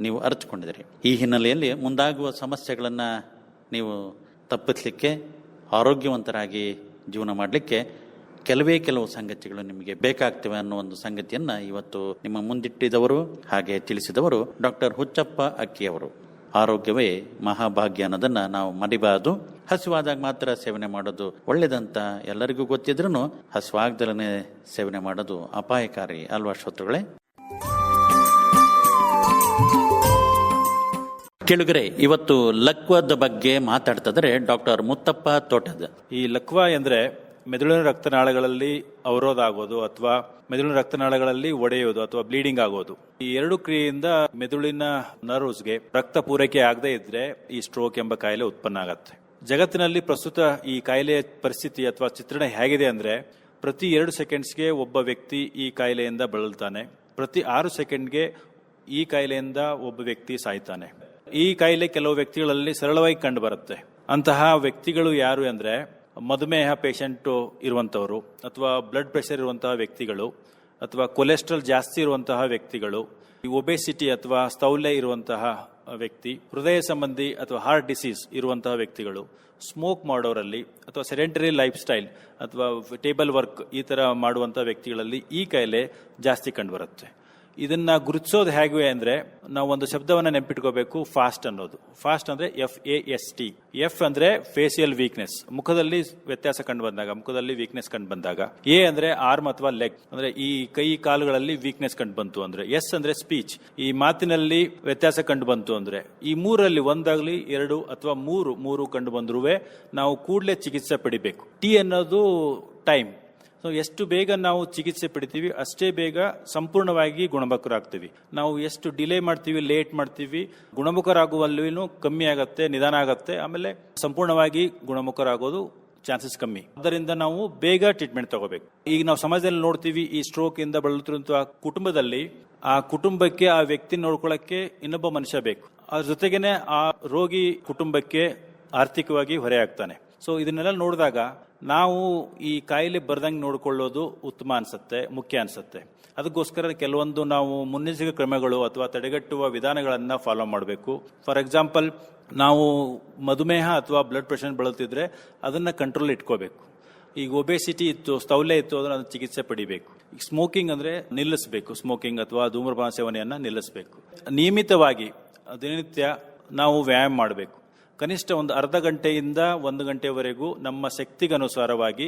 ನೀವು ಅರ್ಥಕೊಂಡಿದ್ದೀರಿ. ಈ ಹಿನ್ನೆಲೆಯಲ್ಲಿ ಮುಂದಾಗುವ ಸಮಸ್ಯೆಗಳನ್ನು ನೀವು ತಪ್ಪಿಸಲಿಕ್ಕೆ, ಆರೋಗ್ಯವಂತರಾಗಿ ಜೀವನ ಮಾಡಲಿಕ್ಕೆ ಕೆಲವು ಸಂಗತಿಗಳು ನಿಮಗೆ ಬೇಕಾಗ್ತವೆ ಅನ್ನೋ ಒಂದು ಸಂಗತಿಯನ್ನು ಇವತ್ತು ನಿಮ್ಮ ಮುಂದಿಟ್ಟಿದವರು ಹಾಗೆ ತಿಳಿಸಿದವರು ಡಾಕ್ಟರ್ ಹುಚ್ಚಪ್ಪ ಅಕ್ಕಿಯವರು. ಆರೋಗ್ಯವೇ ಮಹಾಭಾಗ್ಯ ಅನ್ನೋದನ್ನು ನಾವು ಮರಿಬಾರದು. ಹಸಿವಾದಾಗ ಮಾತ್ರ ಸೇವನೆ ಮಾಡೋದು ಒಳ್ಳೆಯದಂತ ಎಲ್ಲರಿಗೂ ಗೊತ್ತಿದ್ರೂ ಹಸಿವಾಗದಲ್ಲೇ ಸೇವನೆ ಮಾಡೋದು ಅಪಾಯಕಾರಿ ಅಲ್ವಾ ಶ್ರೋತೃಗಳೇ? ಕೇಳುಗರೆ, ಇವತ್ತು ಲಕ್ವದ ಬಗ್ಗೆ ಮಾತಾಡ್ತಿದ್ರೆ ಡಾಕ್ಟರ್ ಮುತ್ತಪ್ಪ ತೋಟದ. ಈ ಲಕ್ವ ಎಂದ್ರೆ ಮೆದುಳಿನ ರಕ್ತನಾಳಗಳಲ್ಲಿ ಅವರೋಧ ಆಗೋದು ಅಥವಾ ಮೆದುಳಿನ ರಕ್ತನಾಳಗಳಲ್ಲಿ ಒಡೆಯೋದು ಅಥವಾ ಬ್ಲೀಡಿಂಗ್ ಆಗೋದು. ಈ ಎರಡು ಕ್ರಿಯೆಯಿಂದ ಮೆದುಳಿನ ನರ್ವ್ಸ್ಗೆ ರಕ್ತ ಪೂರೈಕೆ ಆಗದೆ ಇದ್ರೆ ಈ ಸ್ಟ್ರೋಕ್ ಎಂಬ ಕಾಯಿಲೆ ಉತ್ಪನ್ನ ಆಗತ್ತೆ. ಜಗತ್ತಿನಲ್ಲಿ ಪ್ರಸ್ತುತ ಈ ಕಾಯಿಲೆಯ ಪರಿಸ್ಥಿತಿ ಅಥವಾ ಚಿತ್ರಣ ಹೇಗಿದೆ ಅಂದ್ರೆ, ಪ್ರತಿ 2 ಸೆಕೆಂಡ್ಸ್ಗೆ ಒಬ್ಬ ವ್ಯಕ್ತಿ ಈ ಕಾಯಿಲೆಯಿಂದ ಬಳಲ್ತಾನೆ, ಪ್ರತಿ 6 ಸೆಕೆಂಡ್ಗೆ ಈ ಕಾಯಿಲೆಯಿಂದ ಒಬ್ಬ ವ್ಯಕ್ತಿ ಸಾಯ್ತಾನೆ. ಈ ಕಾಯಿಲೆ ಕೆಲವು ವ್ಯಕ್ತಿಗಳಲ್ಲಿ ಸರಳವಾಗಿ ಕಂಡು ಬರುತ್ತೆ. ಅಂತಹ ವ್ಯಕ್ತಿಗಳು ಯಾರು ಅಂದ್ರೆ, ಮಧುಮೇಹ ಪೇಷಂಟ್ ಇರುವಂತವರು, ಅಥವಾ ಬ್ಲಡ್ ಪ್ರೆಷರ್ ಇರುವಂತಹ ವ್ಯಕ್ತಿಗಳು, ಅಥವಾ ಕೊಲೆಸ್ಟ್ರಾಲ್ ಜಾಸ್ತಿ ಇರುವಂತಹ ವ್ಯಕ್ತಿಗಳು, ಒಬೆಸಿಟಿ ಅಥವಾ ಸ್ಥೌಲ್ಯ ಇರುವಂತಹ ವ್ಯಕ್ತಿ, ಹೃದಯ ಸಂಬಂಧಿ ಅಥವಾ ಹಾರ್ಟ್ ಡಿಸೀಸ್ ಇರುವಂತಹ ವ್ಯಕ್ತಿಗಳು, ಸ್ಮೋಕ್ ಮಾಡೋರಲ್ಲಿ ಅಥವಾ ಸೆಡೆಂಟರಿ ಲೈಫ್ ಸ್ಟೈಲ್ ಅಥವಾ ಟೇಬಲ್ ವರ್ಕ್ ಈ ತರ ಮಾಡುವಂತಹ ವ್ಯಕ್ತಿಗಳಲ್ಲಿ ಈ ಕಾಯಿಲೆ ಜಾಸ್ತಿ ಕಂಡುಬರುತ್ತೆ. ಇದನ್ನ ಗುರುತಿಸೋದು ಹೇಗೆ ಅಂದ್ರೆ, ನಾವು ಒಂದು ಶಬ್ದವನ್ನ ನೆನಪಿಟ್ಕೋಬೇಕು, ಫಾಸ್ಟ್ ಅನ್ನೋದು. ಫಾಸ್ಟ್ ಅಂದ್ರೆ FAST. ಎಫ್ ಅಂದ್ರೆ ಫೇಸಿಯಲ್ ವೀಕ್ನೆಸ್, ಮುಖದಲ್ಲಿ ವ್ಯತ್ಯಾಸ ಕಂಡು ಬಂದಾಗ, ಮುಖದಲ್ಲಿ ವೀಕ್ನೆಸ್ ಕಂಡು ಬಂದಾಗ. ಎ ಅಂದ್ರೆ ಆರ್ಮ್ ಅಥವಾ ಲೆಗ್, ಅಂದ್ರೆ ಈ ಕೈ ಕಾಲುಗಳಲ್ಲಿ ವೀಕ್ನೆಸ್ ಕಂಡು ಬಂತು ಅಂದ್ರೆ. ಎಸ್ ಅಂದ್ರೆ ಸ್ಪೀಚ್, ಈ ಮಾತಿನಲ್ಲಿ ವ್ಯತ್ಯಾಸ ಕಂಡು ಬಂತು ಅಂದ್ರೆ. ಈ ಮೂರಲ್ಲಿ ಒಂದಾಗ್ಲಿ 2 ಅಥವಾ 3 ಕಂಡು ಬಂದ್ರೂ ನಾವು ಕೂಡಲೇ ಚಿಕಿತ್ಸೆ ಪಡಿಬೇಕು. ಟಿ ಅನ್ನೋದು ಟೈಮ್. ಸೊ ಎಷ್ಟು ಬೇಗ ನಾವು ಚಿಕಿತ್ಸೆ ಪಡಿತೀವಿ ಅಷ್ಟೇ ಬೇಗ ಸಂಪೂರ್ಣವಾಗಿ ಗುಣಮುಖರಾಗ್ತೀವಿ. ನಾವು ಎಷ್ಟು ಡಿಲೇ ಮಾಡ್ತೀವಿ, ಲೇಟ್ ಮಾಡ್ತೀವಿ, ಗುಣಮುಖರಾಗುವಲ್ಲೂ ಕಮ್ಮಿ ಆಗತ್ತೆ, ನಿಧಾನ ಆಗತ್ತೆ, ಆಮೇಲೆ ಸಂಪೂರ್ಣವಾಗಿ ಗುಣಮುಖರಾಗೋದು ಚಾನ್ಸಸ್ ಕಮ್ಮಿ. ಆದ್ದರಿಂದ ನಾವು ಬೇಗ ಟ್ರೀಟ್ಮೆಂಟ್ ತಗೋಬೇಕು. ಈಗ ನಾವು ಸಮಾಜದಲ್ಲಿ ನೋಡ್ತೀವಿ, ಈ ಸ್ಟ್ರೋಕ್ ಇಂದ ಬಳಲುತ್ತಿರುವಂತಹ ಕುಟುಂಬದಲ್ಲಿ ಆ ಕುಟುಂಬಕ್ಕೆ ಆ ವ್ಯಕ್ತಿ ನೋಡ್ಕೊಳ್ಳಕ್ಕೆ ಇನ್ನೊಬ್ಬ ಮನುಷ್ಯ ಬೇಕು. ಅದ್ರ ಜೊತೆಗೇನೆ ಆ ರೋಗಿ ಕುಟುಂಬಕ್ಕೆ ಆರ್ಥಿಕವಾಗಿ ಹೊರೆ ಆಗ್ತಾನೆ. ಸೊ ಇದನ್ನೆಲ್ಲ ನೋಡಿದಾಗ ನಾವು ಈ ಕಾಯಿಲೆ ಬರ್ದಂಗೆ ನೋಡಿಕೊಳ್ಳೋದು ಉತ್ತಮ ಅನ್ಸುತ್ತೆ, ಮುಖ್ಯ ಅನ್ಸುತ್ತೆ. ಅದಕ್ಕೋಸ್ಕರ ಕೆಲವೊಂದು ನಾವು ಮುನ್ನೆಚ್ಚರಿಕೆ ಕ್ರಮಗಳು ಅಥವಾ ತಡೆಗಟ್ಟುವ ವಿಧಾನಗಳನ್ನ ಫಾಲೋ ಮಾಡಬೇಕು. ಫಾರ್ ಎಕ್ಸಾಂಪಲ್, ನಾವು ಮಧುಮೇಹ ಅಥವಾ ಬ್ಲಡ್ ಪ್ರೆಷರ್ ಬಳಲ್ತಿದ್ರೆ ಅದನ್ನ ಕಂಟ್ರೋಲ್ ಇಟ್ಕೋಬೇಕು. ಈಗ ಒಬೆಸಿಟಿ ಇತ್ತು, ಸ್ಥೌಲ್ಯ ಇತ್ತು, ಅದನ್ನ ಚಿಕಿತ್ಸೆ ಪಡಿಬೇಕು. ಈಗ ಸ್ಮೋಕಿಂಗ್ ಅಂದ್ರೆ ನಿಲ್ಲಿಸಬೇಕು, ಸ್ಮೋಕಿಂಗ್ ಅಥವಾ ಧೂಮ್ರಪಾನ ಸೇವನೆಯನ್ನ ನಿಲ್ಲಿಸಬೇಕು. ನಿಯಮಿತವಾಗಿ ದಿನನಿತ್ಯ ನಾವು ವ್ಯಾಯಾಮ ಮಾಡಬೇಕು. ಕನಿಷ್ಠ ಒಂದು ಅರ್ಧ ಗಂಟೆಯಿಂದ 1 ಗಂಟೆವರೆಗೂ ನಮ್ಮ ಶಕ್ತಿಗನುಸಾರವಾಗಿ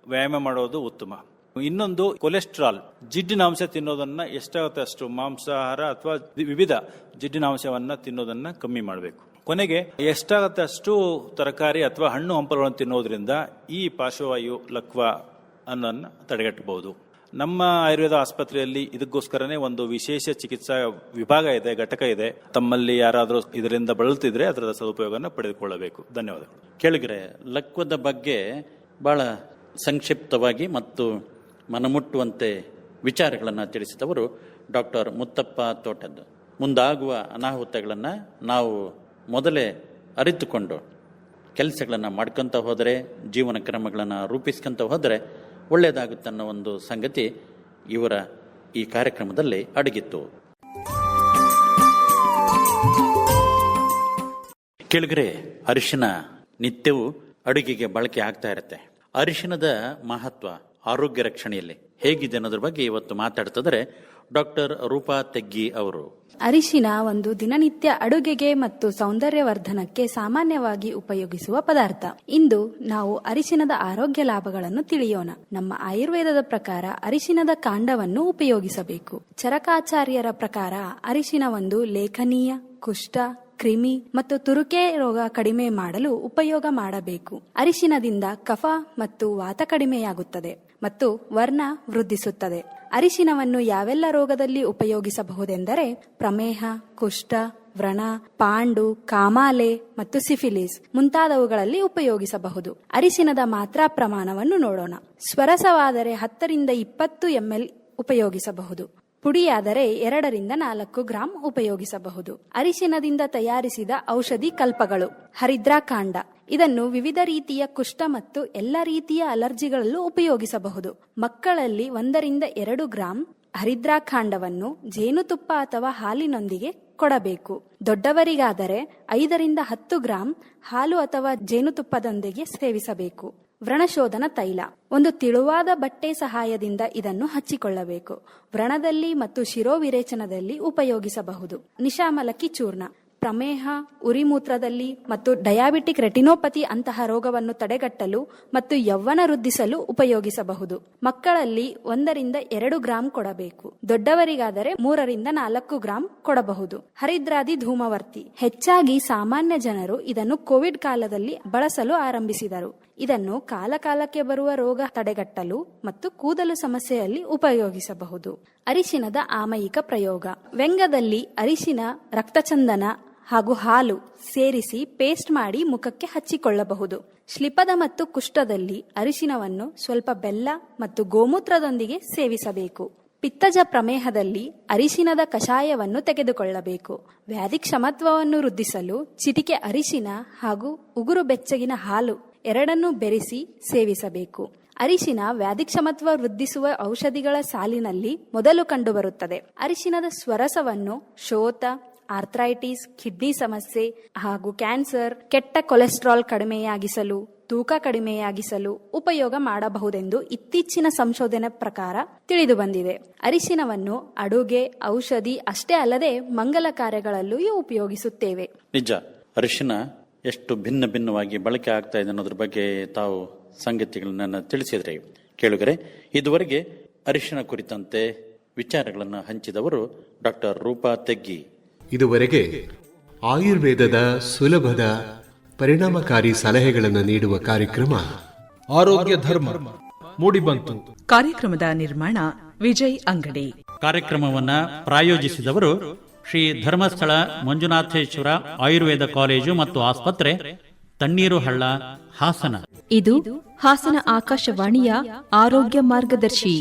ವ್ಯಾಯಾಮ ಮಾಡೋದು ಉತ್ತಮ. ಇನ್ನೊಂದು, ಕೊಲೆಸ್ಟ್ರಾಲ್, ಜಿಡ್ಡಿನಾಂಶ ತಿನ್ನೋದನ್ನ ಎಷ್ಟಾಗುತ್ತೆ ಅಷ್ಟು ಮಾಂಸಾಹಾರ ಅಥವಾ ವಿವಿಧ ಜಿಡ್ಡಿನಾಂಶವನ್ನ ತಿನ್ನೋದನ್ನ ಕಮ್ಮಿ ಮಾಡಬೇಕು. ಕೊನೆಗೆ ಎಷ್ಟಾಗುತ್ತೆ ಅಷ್ಟು ತರಕಾರಿ ಅಥವಾ ಹಣ್ಣು ಹಂಪಲುಗಳನ್ನು ತಿನ್ನೋದ್ರಿಂದ ಈ ಪಾರ್ಶ್ವವಾಯು ಲಕ್ವ ಅನ್ನೋದನ್ನ ತಡೆಗಟ್ಟಬಹುದು. ನಮ್ಮ ಆಯುರ್ವೇದ ಆಸ್ಪತ್ರೆಯಲ್ಲಿ ಇದಕ್ಕೋಸ್ಕರನೇ ಒಂದು ವಿಶೇಷ ಚಿಕಿತ್ಸಾ ವಿಭಾಗ ಇದೆ, ಘಟಕ ಇದೆ. ತಮ್ಮಲ್ಲಿ ಯಾರಾದರೂ ಇದರಿಂದ ಬಳಲ್ತಿದ್ರೆ ಅದರ ಸದುಪಯೋಗವನ್ನು ಪಡೆದುಕೊಳ್ಳಬೇಕು. ಧನ್ಯವಾದಗಳು. ಕೇಳಿದ್ರೆ, ಲಕ್ವದ ಬಗ್ಗೆ ಬಹಳ ಸಂಕ್ಷಿಪ್ತವಾಗಿ ಮತ್ತು ಮನಮುಟ್ಟುವಂತೆ ವಿಚಾರಗಳನ್ನು ತಿಳಿಸಿದವರು ಡಾಕ್ಟರ್ ಮುತ್ತಪ್ಪ ತೋಟದ. ಮುಂದಾಗುವ ಅನಾಹುತಗಳನ್ನು ನಾವು ಮೊದಲೇ ಅರಿತುಕೊಂಡು ಕೆಲಸಗಳನ್ನು ಮಾಡ್ಕೊತ ಹೋದರೆ, ಜೀವನ ಕ್ರಮಗಳನ್ನು ರೂಪಿಸ್ಕೊಂತ ಹೋದರೆ ಒಳ್ಳೆಯದಾಗುತ್ತನ್ನೋ ಒಂದು ಸಂಗತಿ ಇವರ ಈ ಕಾರ್ಯಕ್ರಮದಲ್ಲಿ ಅಡಗಿತ್ತು. ಕೆಳಗರೆ ಅರಿಶಿನ ನಿತ್ಯವೂ ಅಡುಗೆಗೆ ಬಳಕೆ ಆಗ್ತಾ ಇರುತ್ತೆ. ಅರಿಶಿನದ ಮಹತ್ವ ಆರೋಗ್ಯ ರಕ್ಷಣೆಯಲ್ಲಿ ಹೇಗಿದೆ ಅನ್ನೋದ್ರ ಬಗ್ಗೆ ಇವತ್ತು ಮಾತಾಡ್ತಿದ್ದಾರೆ ಡಾಕ್ಟರ್ ರೂಪಾ ತೆಗ್ಗಿ ಅವರು. ಅರಿಶಿನ ಒಂದು ದಿನನಿತ್ಯ ಅಡುಗೆಗೆ ಮತ್ತು ಸೌಂದರ್ಯವರ್ಧನಕ್ಕೆ ಸಾಮಾನ್ಯವಾಗಿ ಉಪಯೋಗಿಸುವ ಪದಾರ್ಥ. ಇಂದು ನಾವು ಅರಿಶಿನದ ಆರೋಗ್ಯ ಲಾಭಗಳನ್ನು ತಿಳಿಯೋಣ. ನಮ್ಮ ಆಯುರ್ವೇದದ ಪ್ರಕಾರ ಅರಿಶಿನದ ಕಾಂಡವನ್ನು ಉಪಯೋಗಿಸಬೇಕು. ಚರಕಾಚಾರ್ಯರ ಪ್ರಕಾರ ಅರಿಶಿನ ಒಂದು ಲೇಖನೀಯ, ಕುಷ್ಠ, ಕ್ರಿಮಿ ಮತ್ತು ತುರುಕೆ ರೋಗ ಕಡಿಮೆ ಮಾಡಲು ಉಪಯೋಗ ಮಾಡಬೇಕು. ಅರಿಶಿನದಿಂದ ಕಫ ಮತ್ತು ವಾತ ಕಡಿಮೆಯಾಗುತ್ತದೆ ಮತ್ತು ವರ್ಣ ವೃದ್ಧಿಸುತ್ತದೆ. ಅರಿಶಿನವನ್ನು ಯಾವೆಲ್ಲ ರೋಗದಲ್ಲಿ ಉಪಯೋಗಿಸಬಹುದೆಂದರೆ ಪ್ರಮೇಹ, ಕುಷ್ಠ, ವ್ರಣ, ಪಾಂಡು, ಕಾಮಾಲೆ ಮತ್ತು ಸಿಫಿಲಿಸ್ ಮುಂತಾದವುಗಳಲ್ಲಿ ಉಪಯೋಗಿಸಬಹುದು. ಅರಿಶಿನದ ಮಾತ್ರಾ ಪ್ರಮಾಣವನ್ನು ನೋಡೋಣ. ಸ್ವರಸವಾದರೆ 10 ರಿಂದ 20 ml ಉಪಯೋಗಿಸಬಹುದು. ಪುಡಿಯಾದರೆ 2 ರಿಂದ 4 ಗ್ರಾಂ ಉಪಯೋಗಿಸಬಹುದು. ಅರಿಶಿನದಿಂದ ತಯಾರಿಸಿದ ಔಷಧಿ ಕಲ್ಪಗಳು. ಹರಿದ್ರಾಕಾಂಡ ಇದನ್ನು ವಿವಿಧ ರೀತಿಯ ಕುಷ್ಠ ಮತ್ತು ಎಲ್ಲ ರೀತಿಯ ಅಲರ್ಜಿಗಳಲ್ಲೂ ಉಪಯೋಗಿಸಬಹುದು. ಮಕ್ಕಳಲ್ಲಿ 1 ರಿಂದ 2 ಗ್ರಾಂ ಹರಿದ್ರಾಕಾಂಡವನ್ನು ಜೇನುತುಪ್ಪ ಅಥವಾ ಹಾಲಿನೊಂದಿಗೆ ಕೊಡಬೇಕು. ದೊಡ್ಡವರಿಗಾದರೆ 5 ರಿಂದ 10 ಗ್ರಾಂ ಹಾಲು ಅಥವಾ ಜೇನುತುಪ್ಪದೊಂದಿಗೆ ಸೇವಿಸಬೇಕು. ವ್ರಣಶೋಧನ ತೈಲ ಒಂದು ತಿಳುವಾದ ಬಟ್ಟೆ ಸಹಾಯದಿಂದ ಇದನ್ನು ಹಚ್ಚಿಕೊಳ್ಳಬೇಕು. ವ್ರಣದಲ್ಲಿ ಮತ್ತು ಶಿರೋವಿರೇಚನದಲ್ಲಿ ಉಪಯೋಗಿಸಬಹುದು. ನಿಶಾಮಲಕಿ ಚೂರ್ಣ ಪ್ರಮೇಹ, ಉರಿಮೂತ್ರದಲ್ಲಿ ಮತ್ತು ಡಯಾಬಿಟಿಕ್ ರೆಟಿನೋಪತಿ ಅಂತಹ ರೋಗವನ್ನು ತಡೆಗಟ್ಟಲು ಮತ್ತು ಯೌವನ ವೃದ್ಧಿಸಲು ಉಪಯೋಗಿಸಬಹುದು. ಮಕ್ಕಳಲ್ಲಿ 1 ರಿಂದ 2 ಗ್ರಾಂ ಕೊಡಬೇಕು. ದೊಡ್ಡವರಿಗಾದರೆ 3 ರಿಂದ 4 ಗ್ರಾಂ ಕೊಡಬಹುದು. ಹರಿದ್ರಾದಿ ಧೂಮವರ್ತಿ ಹೆಚ್ಚಾಗಿ ಸಾಮಾನ್ಯ ಜನರು ಇದನ್ನು ಕೋವಿಡ್ ಕಾಲದಲ್ಲಿ ಬಳಸಲು ಆರಂಭಿಸಿದರು. ಇದನ್ನು ಕಾಲಕಾಲಕ್ಕೆ ಬರುವ ರೋಗ ತಡೆಗಟ್ಟಲು ಮತ್ತು ಕೂದಲು ಸಮಸ್ಯೆಯಲ್ಲಿ ಉಪಯೋಗಿಸಬಹುದು. ಅರಿಶಿನದ ಆಮಯಿಕ ಪ್ರಯೋಗ. ವ್ಯಂಗ್ಯದಲ್ಲಿ ಅರಿಶಿನ, ರಕ್ತಚಂದನ ಹಾಗೂ ಹಾಲು ಸೇರಿಸಿ ಪೇಸ್ಟ್ ಮಾಡಿ ಮುಖಕ್ಕೆ ಹಚ್ಚಿಕೊಳ್ಳಬಹುದು. ಶ್ಲಿಪದ ಮತ್ತು ಕುಷ್ಠದಲ್ಲಿ ಅರಿಶಿನವನ್ನು ಸ್ವಲ್ಪ ಬೆಲ್ಲ ಮತ್ತು ಗೋಮೂತ್ರದೊಂದಿಗೆ ಸೇವಿಸಬೇಕು. ಪಿತ್ತಜ ಪ್ರಮೇಹದಲ್ಲಿ ಅರಿಶಿನದ ಕಷಾಯವನ್ನು ತೆಗೆದುಕೊಳ್ಳಬೇಕು. ವ್ಯಾಧಿ ಕ್ಷಮತ್ವವನ್ನು ವೃದ್ಧಿಸಲು ಚಿಟಿಕೆ ಅರಿಶಿನ ಹಾಗೂ ಉಗುರು ಬೆಚ್ಚಗಿನ ಹಾಲು ಎರಡನ್ನೂ ಬೆರೆಸಿ ಸೇವಿಸಬೇಕು. ಅರಿಶಿನ ವ್ಯಾಧಿ ಕ್ಷಮತ್ವ ವೃದ್ಧಿಸುವ ಔಷಧಿಗಳ ಸಾಲಿನಲ್ಲಿ ಮೊದಲು ಕಂಡುಬರುತ್ತದೆ. ಅರಿಶಿನದ ಸ್ವರಸವನ್ನು ಶೋಥ, ಆರ್ಥ್ರೈಟಿಸ್, ಕಿಡ್ನಿ ಸಮಸ್ಯೆ ಹಾಗೂ ಕ್ಯಾನ್ಸರ್, ಕೆಟ್ಟ ಕೊಲೆಸ್ಟ್ರಾಲ್ ಕಡಿಮೆಯಾಗಿಸಲು, ತೂಕ ಕಡಿಮೆಯಾಗಿಸಲು ಉಪಯೋಗ ಮಾಡಬಹುದೆಂದು ಇತ್ತೀಚಿನ ಸಂಶೋಧನೆ ಪ್ರಕಾರ ತಿಳಿದು ಬಂದಿದೆ. ಅರಿಶಿನವನ್ನು ಅಡುಗೆ, ಔಷಧಿ ಅಷ್ಟೇ ಅಲ್ಲದೆ ಮಂಗಲ ಕಾರ್ಯಗಳಲ್ಲೂ ಉಪಯೋಗಿಸುತ್ತೇವೆ. ನಿಜ, ಅರಿಶಿನ ಎಷ್ಟು ಭಿನ್ನ ಭಿನ್ನವಾಗಿ ಬಳಕೆ ಆಗ್ತಾ ಇದೆ ಅನ್ನೋದ್ರ ಬಗ್ಗೆ ತಾವು ಸಂಗತಿಗಳನ್ನ ತಿಳಿಸಿದ್ರಿ. ಕೇಳುಗರೆ, ಇದುವರೆಗೆ ಅರಿಶಿನ ಕುರಿತಂತೆ ವಿಚಾರಗಳನ್ನು ಹಂಚಿದವರು ಡಾಕ್ಟರ್ ರೂಪಾ ತೆಗ್ಗಿ. ಇದುವರೆಗೆ ಆಯುರ್ವೇದದ ಸುಲಭದ ಪರಿಣಾಮಕಾರಿ ಸಲಹೆಗಳನ್ನು ನೀಡುವ ಕಾರ್ಯಕ್ರಮ ಆರೋಗ್ಯ ಧರ್ಮ ಮೂಡಿಬಂತು. ಕಾರ್ಯಕ್ರಮದ ನಿರ್ಮಾಣ ವಿಜಯ್ ಅಂಗಡಿ. ಕಾರ್ಯಕ್ರಮವನ್ನ ಪ್ರಾಯೋಜಿಸಿದವರು ಶ್ರೀ ಧರ್ಮಸ್ಥಳ ಮಂಜುನಾಥೇಶ್ವರ ಆಯುರ್ವೇದ ಕಾಲೇಜು ಮತ್ತು ಆಸ್ಪತ್ರೆ, ತಣ್ಣೀರು ಹಳ್ಳ, ಹಾಸನ. ಇದು ಹಾಸನ ಆಕಾಶವಾಣಿಯ ಆರೋಗ್ಯ ಮಾರ್ಗದರ್ಶಿ.